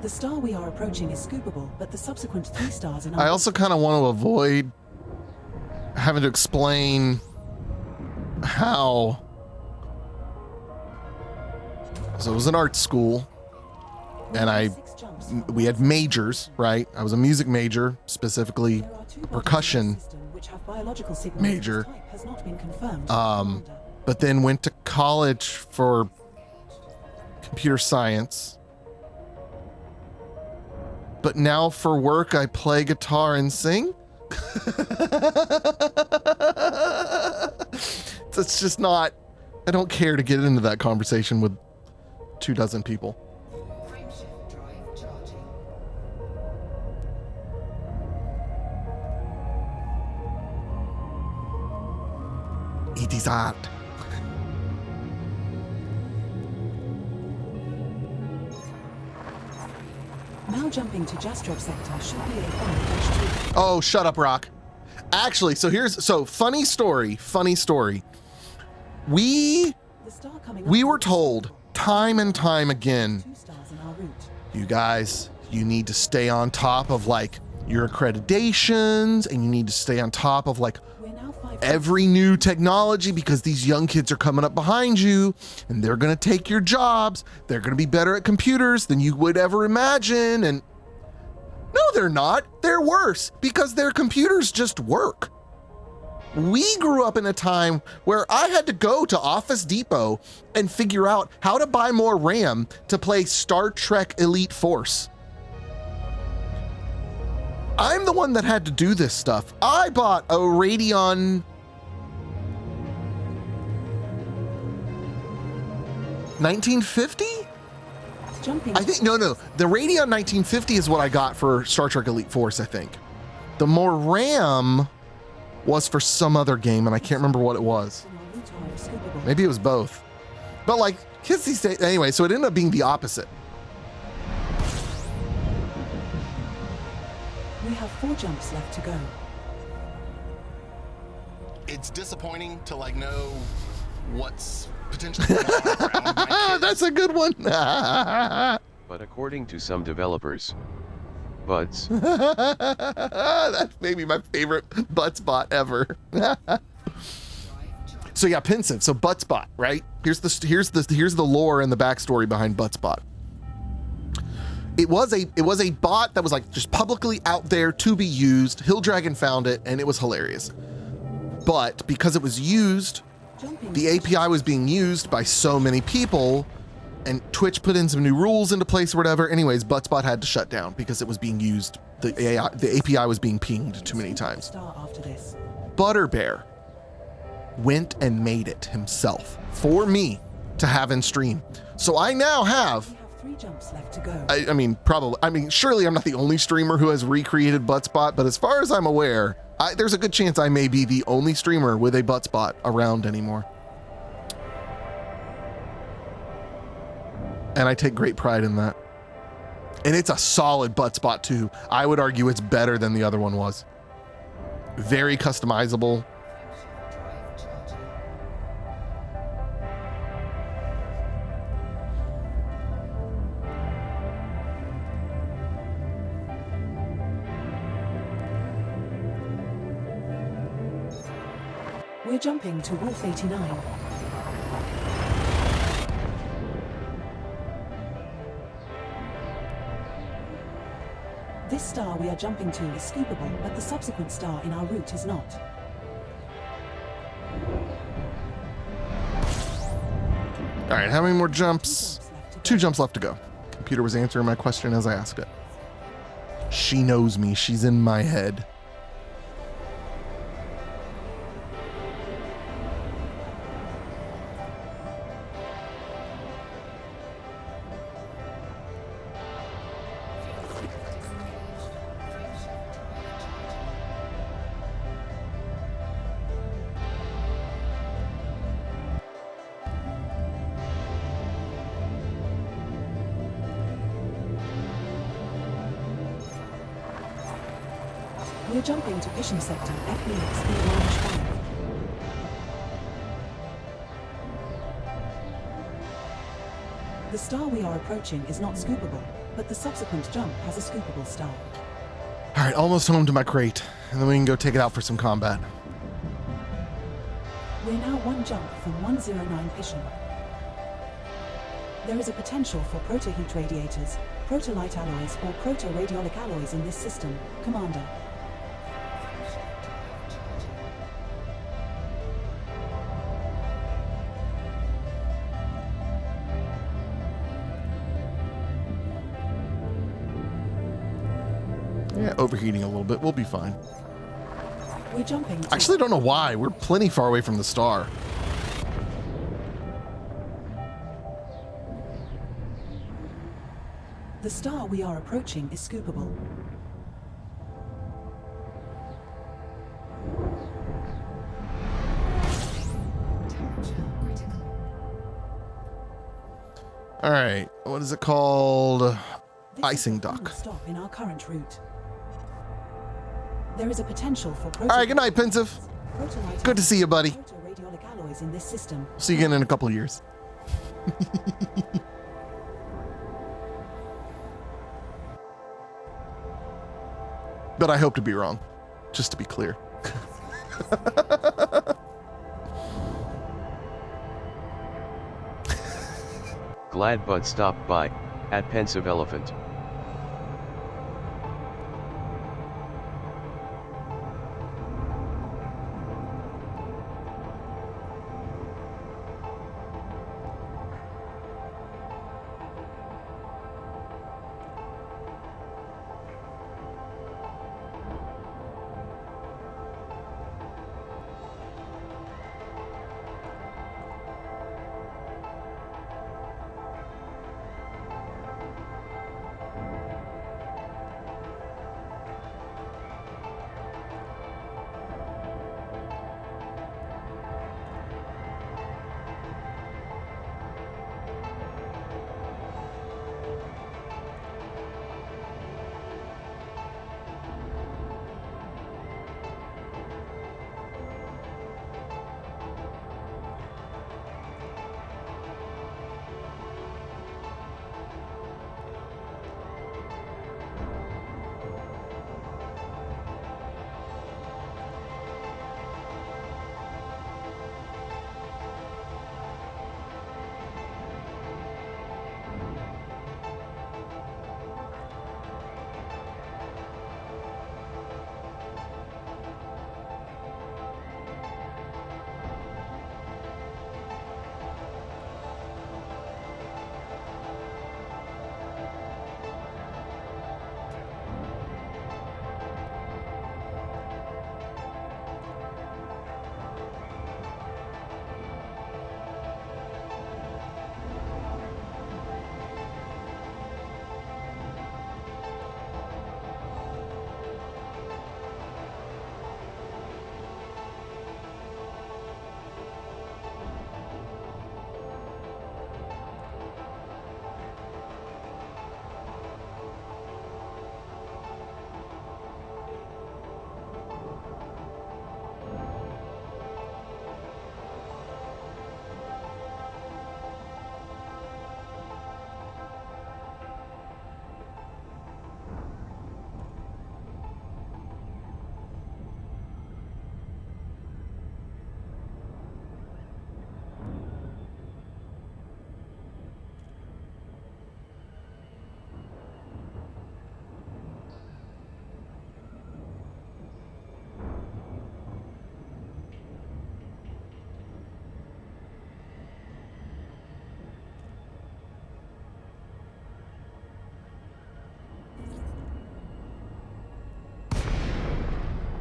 The star we are approaching is scoopable, but the subsequent 3 stars in our... I also kind of want to avoid having to explain how... So it was an art school, and we had majors, right? I was a music major, specifically a percussion major. But then went to college for computer science. But now for work, I play guitar and sing. It's just not, I don't care to get into that conversation with 24 people. It is art. Now jumping to Jastreb sector should be a fun. Oh, shut up, Rock. Actually, funny story. We were told time and time again, you guys, you need to stay on top of like your accreditations, and you need to stay on top of like every new technology, because these young kids are coming up behind you and they're going to take your jobs. They're going to be better at computers than you would ever imagine. And no, they're not. They're worse, because their computers just work. We grew up in a time where I had to go to Office Depot and figure out how to buy more RAM to play Star Trek Elite Force. I'm the one that had to do this stuff. I bought a Radeon 1950? I think, no. The Radeon 1950 is what I got for Star Trek Elite Force, I think. The more RAM was for some other game, and I can't remember what it was. Maybe it was both. But like, kids these days, anyway, so it ended up being the opposite. We have 4 jumps left to go. It's disappointing to like know what's potentially going on around my kids. That's a good one. But according to some developers, butts. That's maybe my favorite butt spot ever. So yeah, pensive. So butt spot, right? Here's the lore and the backstory behind butt spot. It was a bot that was like just publicly out there to be used. Hill Dragon found it and it was hilarious. But because it was used, the API was being used by so many people, and Twitch put in some new rules into place or whatever. Anyways, Buttspot had to shut down because it was being used. The API was being pinged too many times. Butterbear went and made it himself for me to have in stream. So I now have 3 jumps left to go. I mean, surely I'm not the only streamer who has recreated Buttspot, but as far as I'm aware, there's a good chance I may be the only streamer with a Buttspot around anymore. And I take great pride in that. And it's a solid Buttspot too. I would argue it's better than the other one was. Very customizable. We're jumping to Wolf 89. This star we are jumping to is scoopable, but the subsequent star in our route is not. All right, how many more jumps? 2 jumps left to go. Computer was answering my question as I asked it. She knows me. She's in my head. We're jumping to Vision Sector, FBX E-5. The star we are approaching is not scoopable, but the subsequent jump has a scoopable star. All right, almost home to my crate, and then we can go take it out for some combat. We're now 1 jump from 109 Vision. There is a potential for proto-heat radiators, proto-light alloys, or proto-radiolic alloys in this system, Commander. Yeah, overheating a little bit. We'll be fine. We're jumping. Actually, I don't know why. We're plenty far away from the star. The star we are approaching is scoopable. All right, what is it called? Icing Dock. Stop in our current route. There is a potential for all right, good night, Pensive. Good to see you, buddy. Proto-radiolic alloys in this system. See you again in a couple of years. But I hope to be wrong, just to be clear. Glad Bud stopped by, at Pensive Elephant.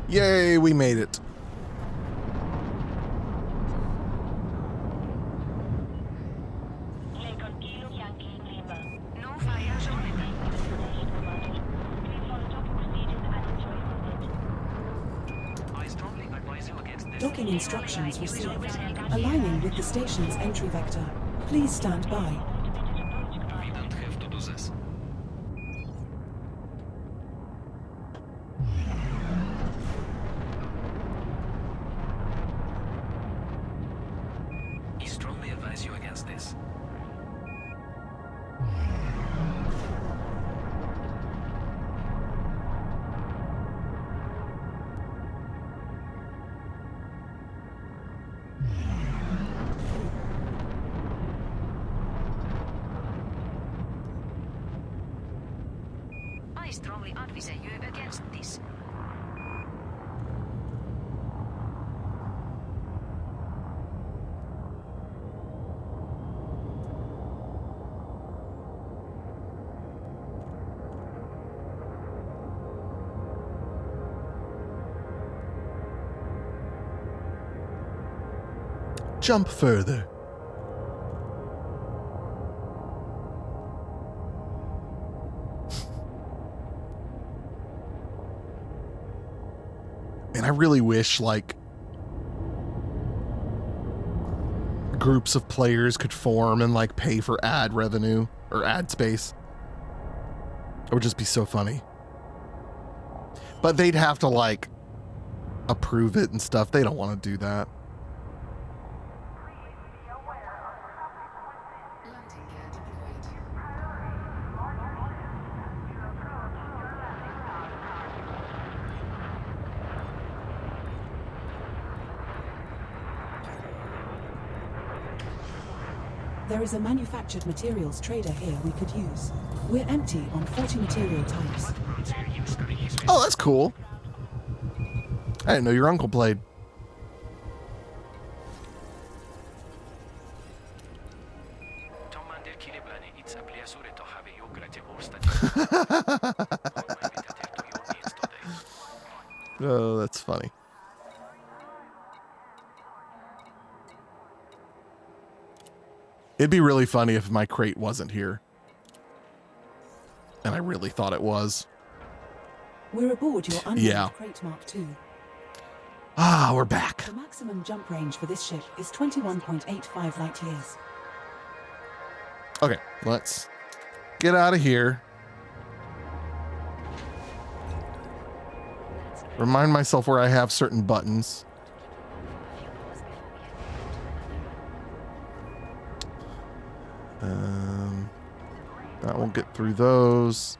Yay, we made it. Docking instructions received. Aligning with the station's entry vector. Please stand by. We don't have to do this. I strongly advise you against this. I strongly advise you against this. Jump further. And I really wish, like, groups of players could form and, like, pay for ad revenue or ad space. It would just be so funny. But they'd have to, like, approve it and stuff. They don't want to do that. There is a manufactured materials trader here we could use. We're empty on 40 material types. Oh, that's cool. I didn't know your uncle played. Oh, that's funny. It'd be really funny if my crate wasn't here. And I really thought it was. We're aboard your unmanned Krait Mark II. Ah, we're back. The maximum jump range for this ship is 21.85 light years. Okay, let's get out of here. Remind myself where I have certain buttons. That will get through those.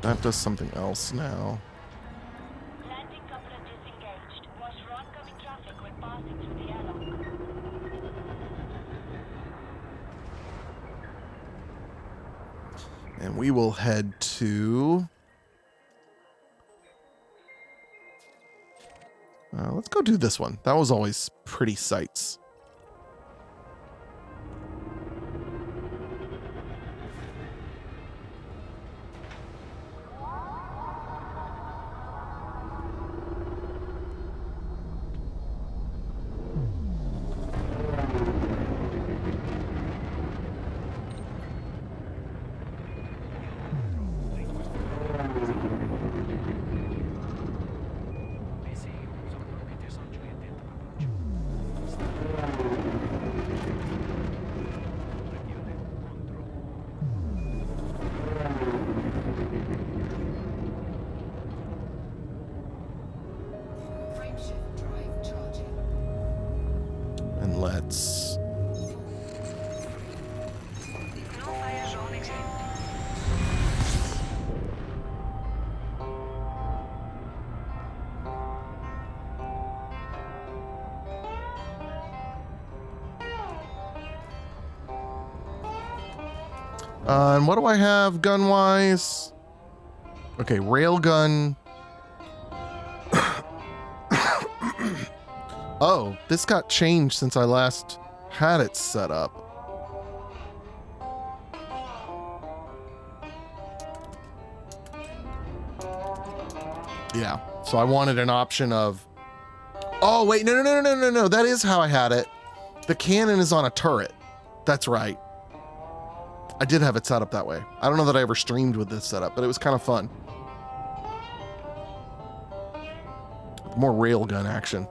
That does something else now. Landing coupler disengaged. Watch for oncoming traffic when passing through the airlock. And we will head to... let's go do this one. That was always pretty sights. And let's... and what do I have gun-wise? Okay, railgun. Oh, this got changed since I last had it set up. Yeah, So I wanted an option of, oh wait, no. That is how I had it. The cannon is on a turret. That's right. I did have it set up that way. I don't know that I ever streamed with this setup, but it was kind of fun. More railgun action.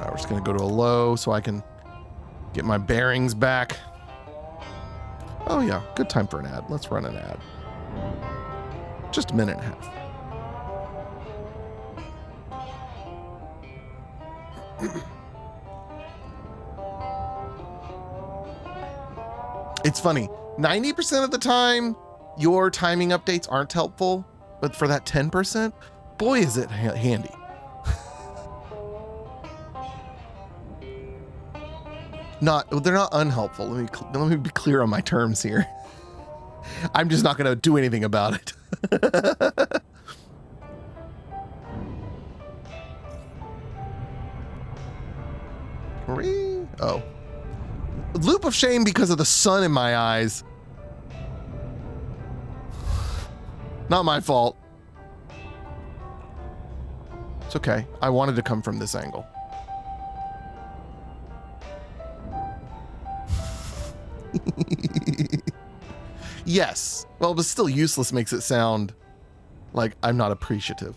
We're just gonna go to a low so I can get my bearings back. Oh yeah, good time for an ad. Let's run an ad. Just a minute and a half. It's funny, 90% of the time your timing updates aren't helpful, but for that 10%, boy is it handy. They're not unhelpful. Let me be clear on my terms here. I'm just not going to do anything about it. Oh. Loop of shame because of the sun in my eyes. Not my fault. It's okay. I wanted to come from this angle. Yes. Well, but still useless makes it sound like I'm not appreciative.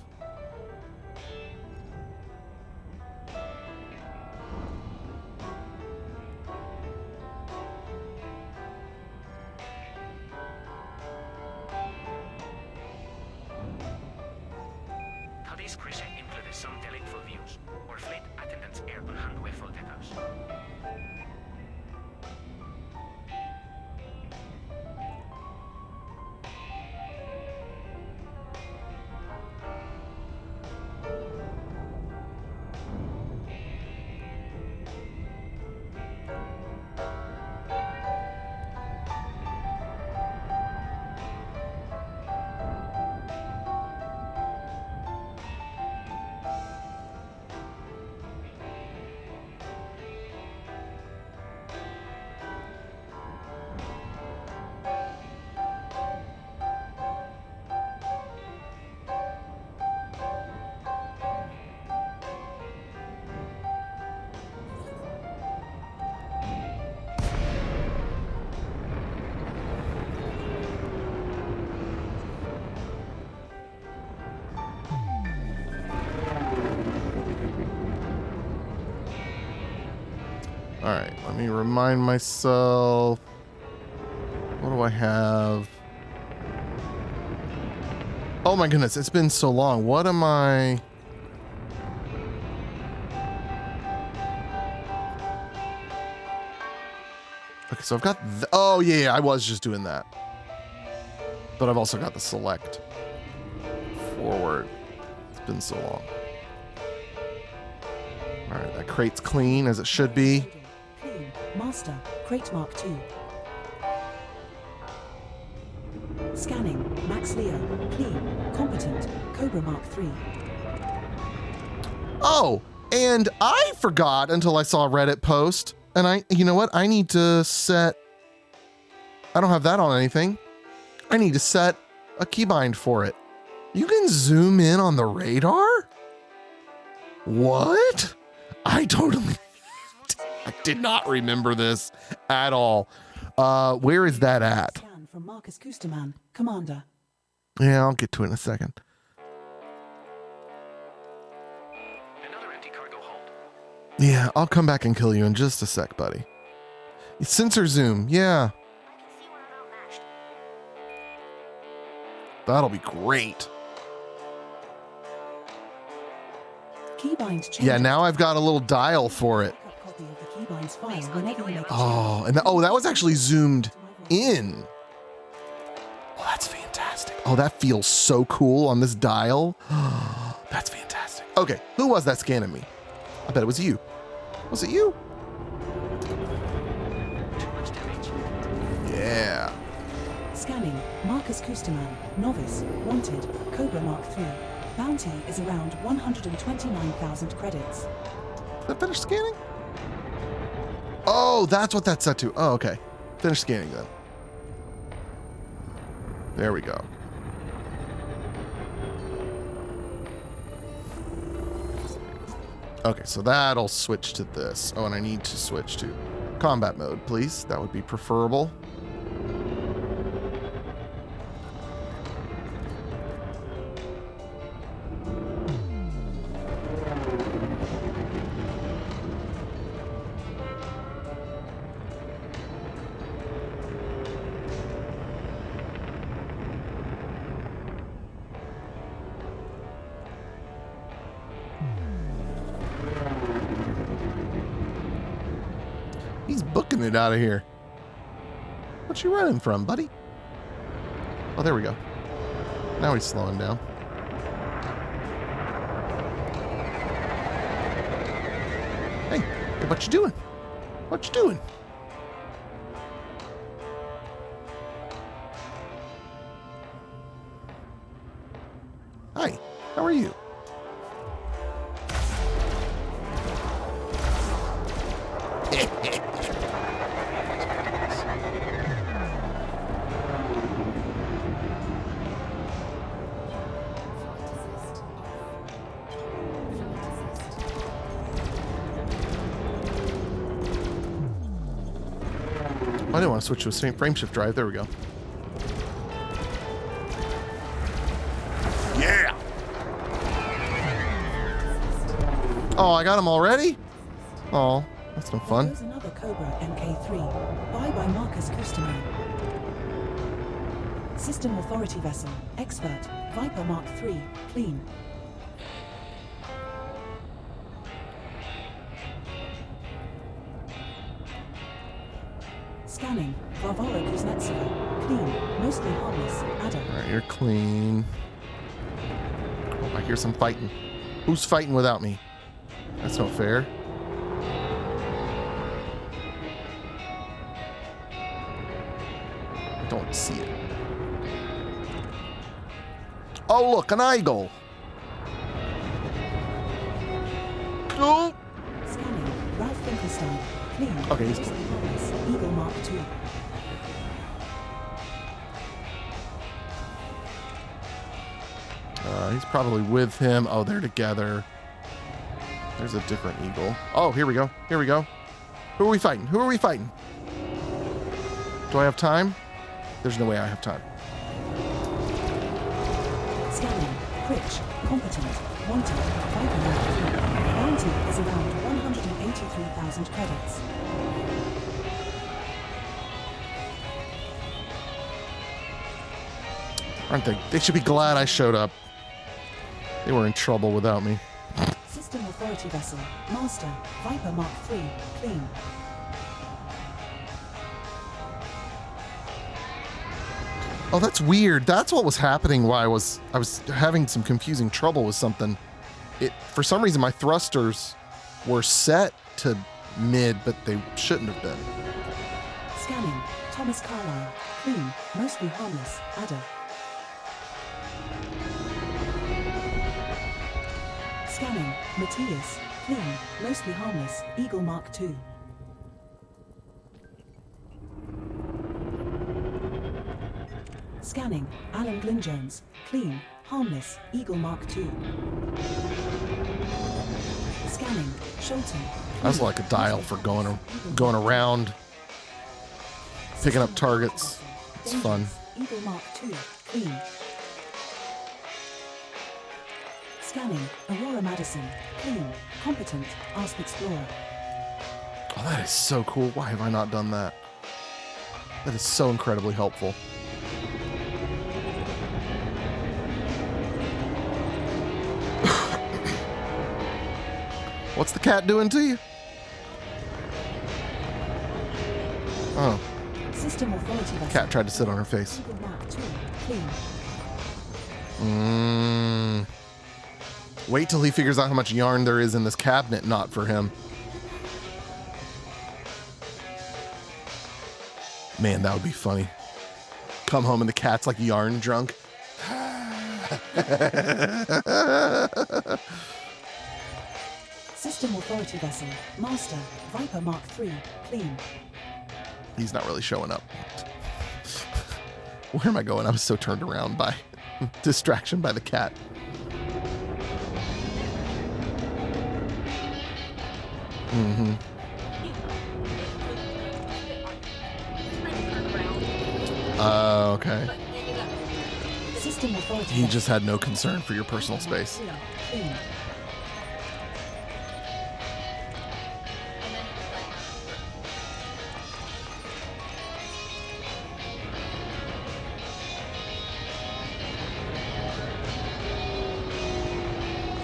All right, let me remind myself. What do I have? Oh my goodness, it's been so long. What am I? Okay, so I've got, oh yeah, I was just doing that. But I've also got the select forward. It's been so long. All right, that crate's clean as it should be. Clean. Master. Krait Mark II. Scanning. Max Leo. Clean. Competent. Cobra Mark III. Oh, and I forgot until I saw a Reddit post. And you know what? I need to set, I don't have that on anything. I need to set a keybind for it. You can zoom in on the radar? What? I did not remember this at all. Where is that at? Scan from Marcus Kusterman, Commander. Yeah, I'll get to it in a second. Yeah, I'll come back and kill you in just a sec, buddy. Sensor zoom, yeah. That'll be great. Keybind change. Yeah, now I've got a little dial for it. Copy of the keybind's file whenever you Oh, and that was actually zoomed in. Well, that's fantastic. fantastic. Oh, that feels so cool on this dial. That's fantastic. Okay, who was that scanning me? I bet it was you. Was it you? Yeah. Scanning. Marcus Kusterman, novice, wanted, Cobra Mark III. Bounty is around 129,000 credits. Did I finish scanning? Oh, that's what that's set to. Oh, okay. Finish scanning then. There we go. Okay, so that'll switch to this. Oh, and I need to switch to combat mode, please. That would be preferable. He's booking it out of here. What you running from, buddy? Oh, there we go. Now he's slowing down. Hey, what you doing? What you doing? Hi, how are you? I didn't want to switch to a frame shift drive. There we go. Yeah! Oh, I got him already? Oh, that's no fun. There's another Cobra MK3. Buy by Marcus Kusterman. System Authority Vessel. Expert. Viper Mark III. Clean. Scanning. Varvara Kuznetsova. Clean. Mostly harmless. Adder. Alright, you're clean. Oh, I hear some fighting. Who's fighting without me? That's not fair. I don't see it. Oh, look, an eagle. Oh! Scanning. Ralph Finkelstein. Clean. Okay, he's Mostly harmless. Eagle Mark II. He's probably with him. Oh, they're together. There's a different eagle. Oh, here we go. Here we go. Who are we fighting? Who are we fighting? Do I have time? There's no way I have time. Scanning. Critch. Competent. Wanted. Viper Mark III. Bounty is around 183,000 credits. Aren't they? They should be glad I showed up. They were in trouble without me. System Authority Vessel. Master. Viper Mark III. Clean. Oh, that's weird. That's what was happening while I was having some confusing trouble with something. For some reason my thrusters were set to mid, but they shouldn't have been. Scanning. Thomas Carlyle. Clean. Mostly harmless. Adder. Scanning. Matthias. Clean. Mostly harmless. Eagle Mark II. Scanning. Alan Glyn Jones. Clean. Harmless. Eagle Mark II. Scanning. Sholton. That's like a dial for going around, picking up targets. It's fun. Eagle Mark II. Clean. Scanning. Aurora Madison. Clean. Competent. Ask Explorer. Oh, that is so cool. Why have I not done that? That is so incredibly helpful. What's the cat doing to you? Oh. System Authority Vessel. Cat tried to sit on her face. Eagle Mark II. Clean. Wait till he figures out how much yarn there is in this cabinet knot for him. Man, that would be funny. Come home and the cat's like yarn drunk. System authority vessel, Master, Viper Mark III, clean. He's not really showing up. Where am I going? I was so turned around by distraction by the cat. Mm-hmm. Okay. System authority. He just had no concern for your personal space. Clean.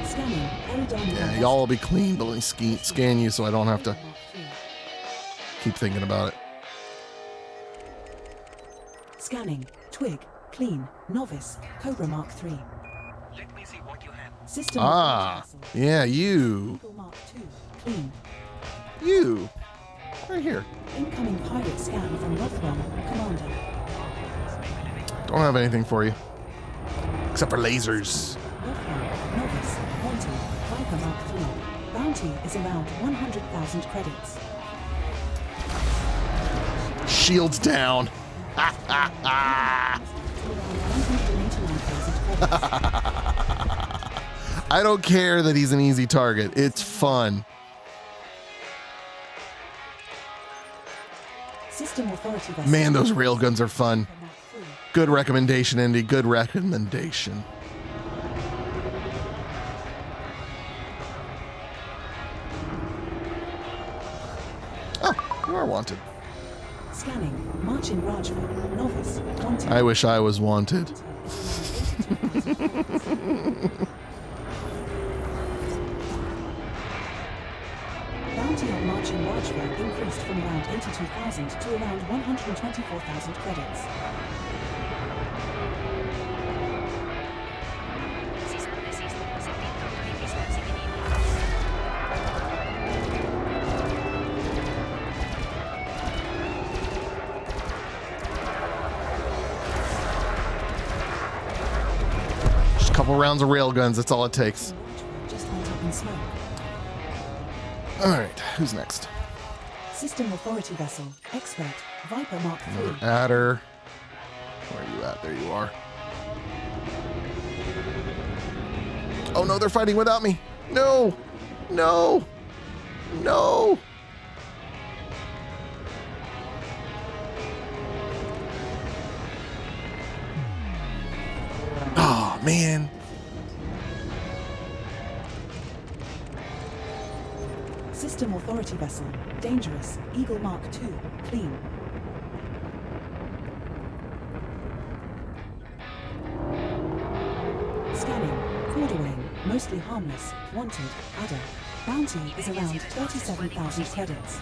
Scanning. Yeah, y'all will be clean, but let me scan you so I don't have to keep thinking about it. Scanning. Twig. Clean. Novice. Cobra Mark III. Let me see what you have. System Yeah, you. Eagle Mark II. Clean. You. Right here. Incoming pilot scan from Rothwell, Commander. Don't have anything for you. Except for lasers. Rothwell. Novice. Wanted. Viper Mark III. Bounty is around 100,000 credits. Shields down. I don't care that he's an easy target. It's fun. System authority vessel. Man, those railguns are fun. Good recommendation, Indy. Good recommendation. Oh, you are wanted. Scanning. Marching Rajva. Novice. Wanted. I wish I was wanted. Bounty on Marching Rajva increased from around 82,000 to around 124,000 credits. Just a couple rounds of railguns, that's all it takes. Just went up in smoke. Alright, who's next? System authority vessel. Expert. Viper Mark III. Another adder. Where are you at? There you are. Oh no, they're fighting without me. No! No! No! Oh man. System authority vessel. Dangerous. Eagle Mark II. Clean. Scanning. Corduane. Mostly harmless. Wanted. Adder. Bounty is around 37,000 credits.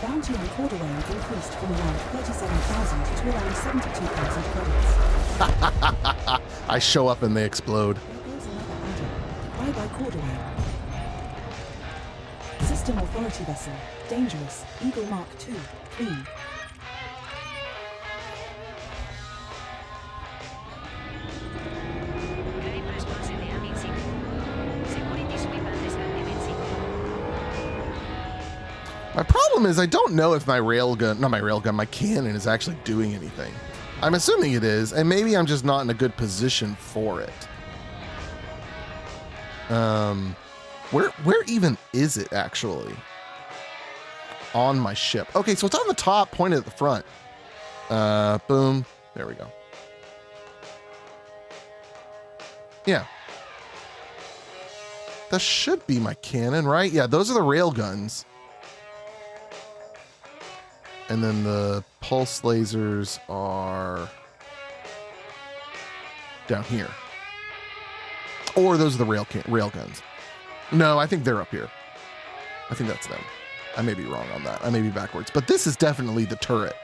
Bounty on Corduane increased from around 37,000 to around 72,000 credits. I show up and they explode. There goes another adder. Bye-bye Corduane. System authority vessel. Dangerous. Eagle Mark II. Clean. My problem is I don't know if my my cannon is actually doing anything. I'm assuming it is, and maybe I'm just not in a good position for it. Where even is it actually? On my ship. Okay, so it's on the top, pointed at the front. Boom. There we go. Yeah. That should be my cannon, right? Yeah, those are the rail guns. And then the pulse lasers are down here. Or those are the rail guns. No, I think they're up here. I think that's them. I may be wrong on that. I may be backwards. But this is definitely the turret.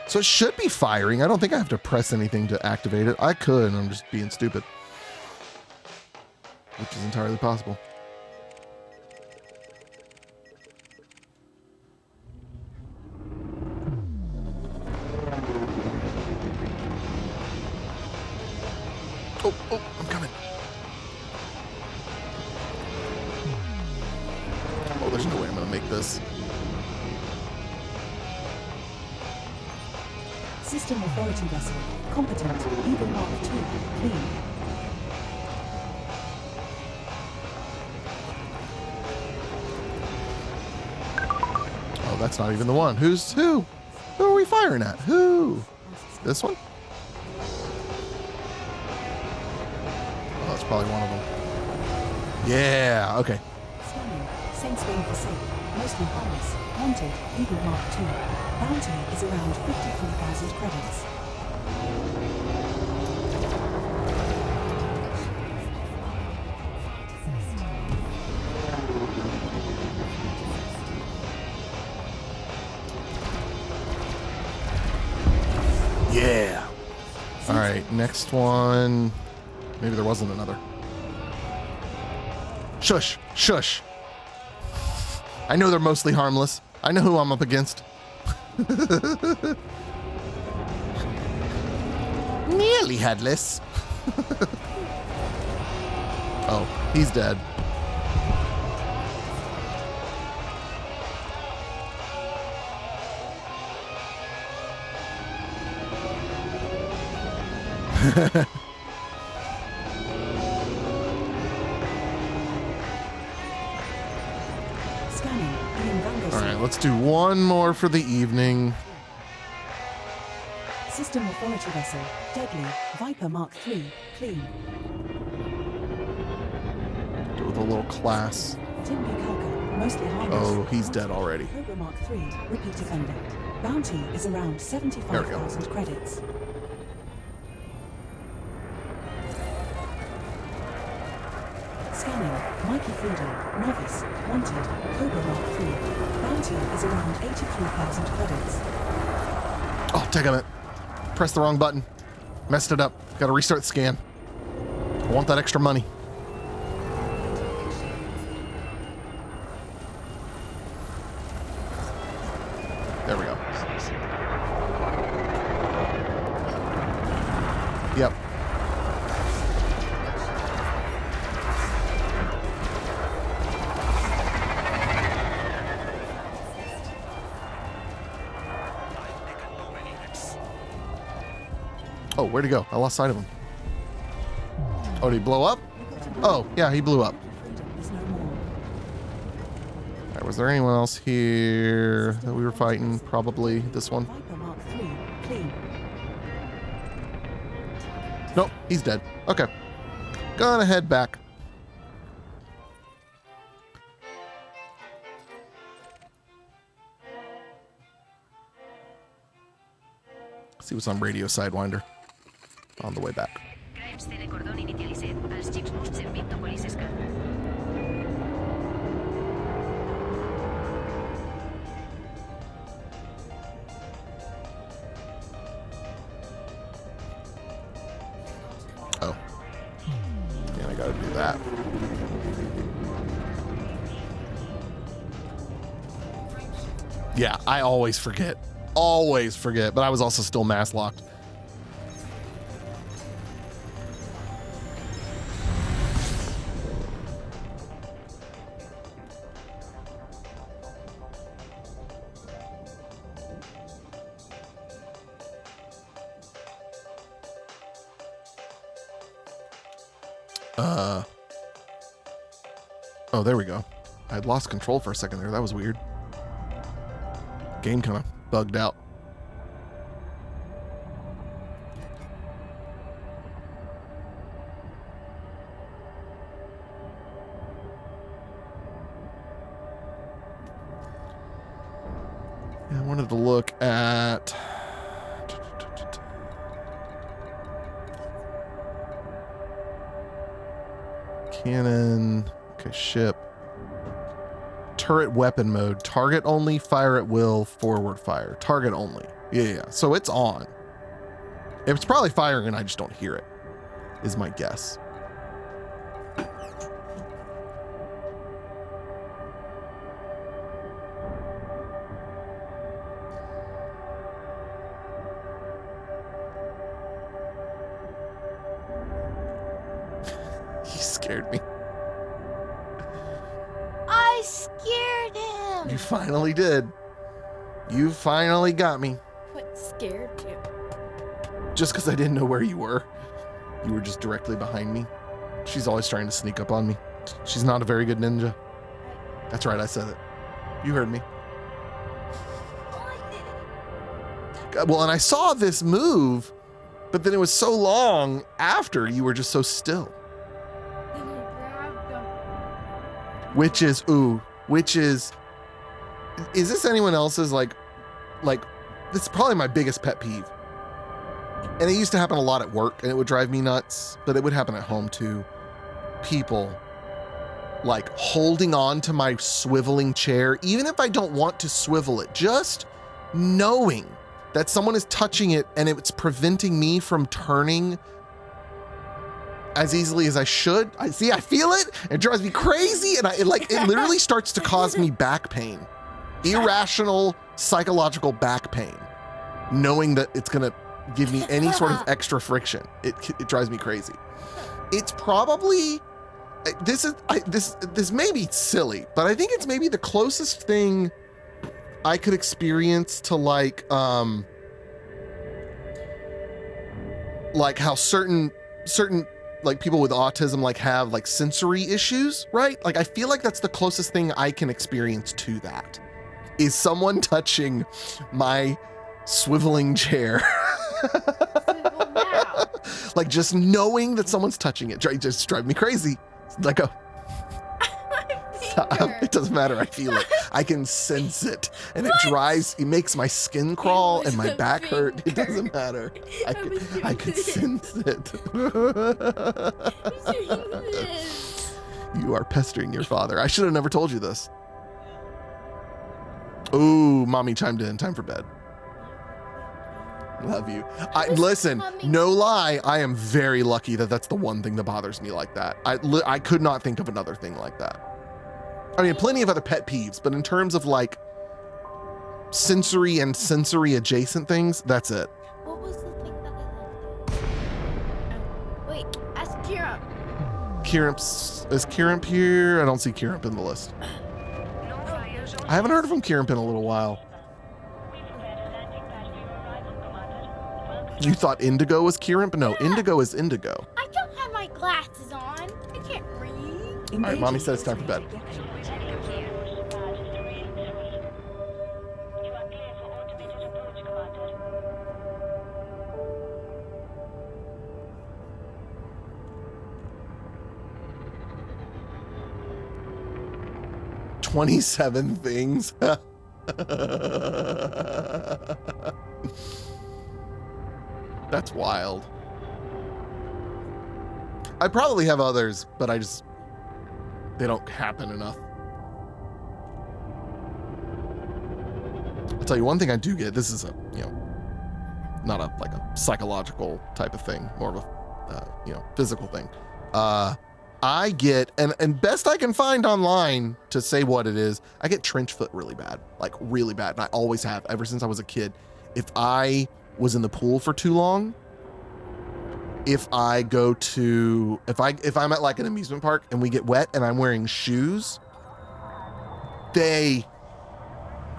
So it should be firing. I don't think I have to press anything to activate it. I could, and I'm just being stupid. Which is entirely possible. Oh, I'm coming. Oh, there's no way I'm gonna make this. System authority vessel. Competent. Eagle Mark II. Clean. Oh, that's not even the one. Who? Who are we firing at? Who? This one? Oh, that's probably one of them. Yeah, okay. Scanning. Saints Way for safe. Mostly harmless. Wanted. Eagle Mark II. Bounty is around 53,000 credits. Yeah. All right, next one. Maybe there wasn't another. Shush, shush. I know they're mostly harmless. I know who I'm up against. Nearly headless. Oh, he's dead. All right, let's do one more for the evening. System authority vessel. Deadly. Viper Mark III. Clean. Do it with a little class. Timber Calca. Mostly harmless. Oh, he's dead already. Cobra Mark III. Repeat offender. Bounty is around 75,000 credits. Scanning. Mikey Friedel. Novice. Wanted. Cobra Mark III. Bounty is around 83,000 credits. Oh, take a minute. Pressed the wrong button. Messed it up. Got to restart the scan. I want that extra money. There we go. Yep. Oh, where'd he go? I lost sight of him. Oh, did he blow up? Oh, yeah, he blew up. All right, was there anyone else here that we were fighting? Probably this one. Nope, he's dead. Okay. Gonna head back. See what's on Radio Sidewinder on the way back. Oh. And I gotta do that. Yeah, I always forget. Always forget, but I was also still mass locked. Oh, there we go. I had lost control for a second there. That was weird. Game kind of bugged out. Yeah, I wanted to look at cannon. Okay, ship. turret weapon mode, target only, fire at will, forward fire, target only. Yeah. So it's on. It's probably firing and I just don't hear it, is my guess. He scared me. I scared him. You finally did. You finally got me. What scared you? Just because I didn't know where you were. You were just directly behind me. She's always trying to sneak up on me. She's not a very good ninja. That's right, I said it. You heard me. Well, and I saw this move, but then it was so long after you were just so still. Which is this anyone else's like, this is probably my biggest pet peeve. And it used to happen a lot at work and it would drive me nuts, but it would happen at home too. People like holding on to my swiveling chair, even if I don't want to swivel it, just knowing that someone is touching it and it's preventing me from turning as easily as I should. I feel it. It drives me crazy. And it literally starts to cause me back pain, irrational psychological back pain, knowing that it's going to give me any sort of extra friction. It drives me crazy. It's probably, this may be silly, but I think it's maybe the closest thing I could experience to like how certain like people with autism like have like sensory issues, right? Like I feel like that's the closest thing I can experience to that, is someone touching my swiveling chair. Like just knowing that someone's touching it just drives me crazy. Like it doesn't matter. I feel it. I can sense it, and it makes my skin crawl and my back hurt. It doesn't matter. I could sense it. You are pestering your father. I should have never told you this. Ooh, mommy chimed in. Time for bed. Love you. Listen, no lie, I am very lucky that that's the one thing that bothers me like that. I could not think of another thing like that. I mean, plenty of other pet peeves, but in terms of like sensory and sensory adjacent things, that's it. What was the thing that I wait, ask Kira. Is Kiramp here? I don't see Kiramp in the list. I haven't heard from Kiramp in a little while. You thought Indigo was Kiramp? No, yeah. Indigo is Indigo. I don't have my glasses on. I can't read. All right, mommy said it's time for bed. "27 things." That's wild. I probably have others, but they don't happen enough. I'll tell you one thing I do get. This is not a psychological type of thing, more of a physical thing. I get, and best I can find online to say what it is, I get trench foot really bad, like really bad. And I always have ever since I was a kid. If I was in the pool for too long, if I'm at like an amusement park and we get wet and I'm wearing shoes, they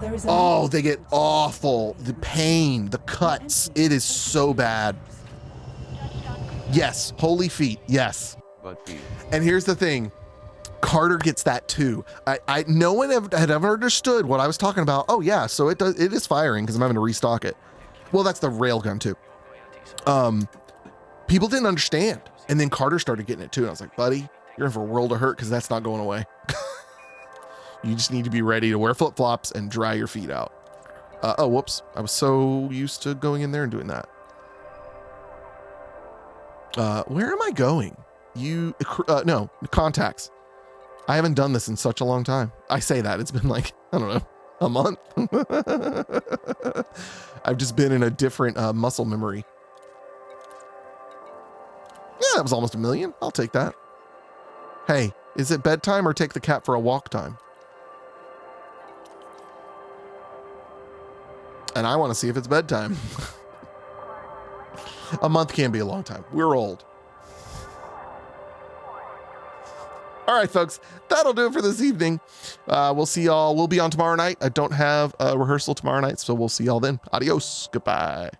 get awful. The pain, the cuts, it is so bad. Yes, holy feet, yes. And here's the thing, Carter gets that too. No one had ever understood what I was talking about. Oh yeah, so it is firing because I'm having to restock it. Well, that's the railgun too. People didn't understand. And then Carter started getting it too. And I was like, buddy, you're in for a world of hurt because that's not going away. You just need to be ready to wear flip-flops and dry your feet out. Oh, whoops. I was so used to going in there and doing that. Where am I going? No, contacts. I haven't done this in such a long time. I say that, it's been like, I don't know, a month. I've just been in a different muscle memory. Yeah, that was almost 1 million. I'll take that. Hey, is it bedtime or take the cat for a walk time? And I want to see if it's bedtime. A month can be a long time. We're old. All right, folks, that'll do it for this evening. We'll see y'all. We'll be on tomorrow night. I don't have a rehearsal tomorrow night, so we'll see y'all then. Adios. Goodbye.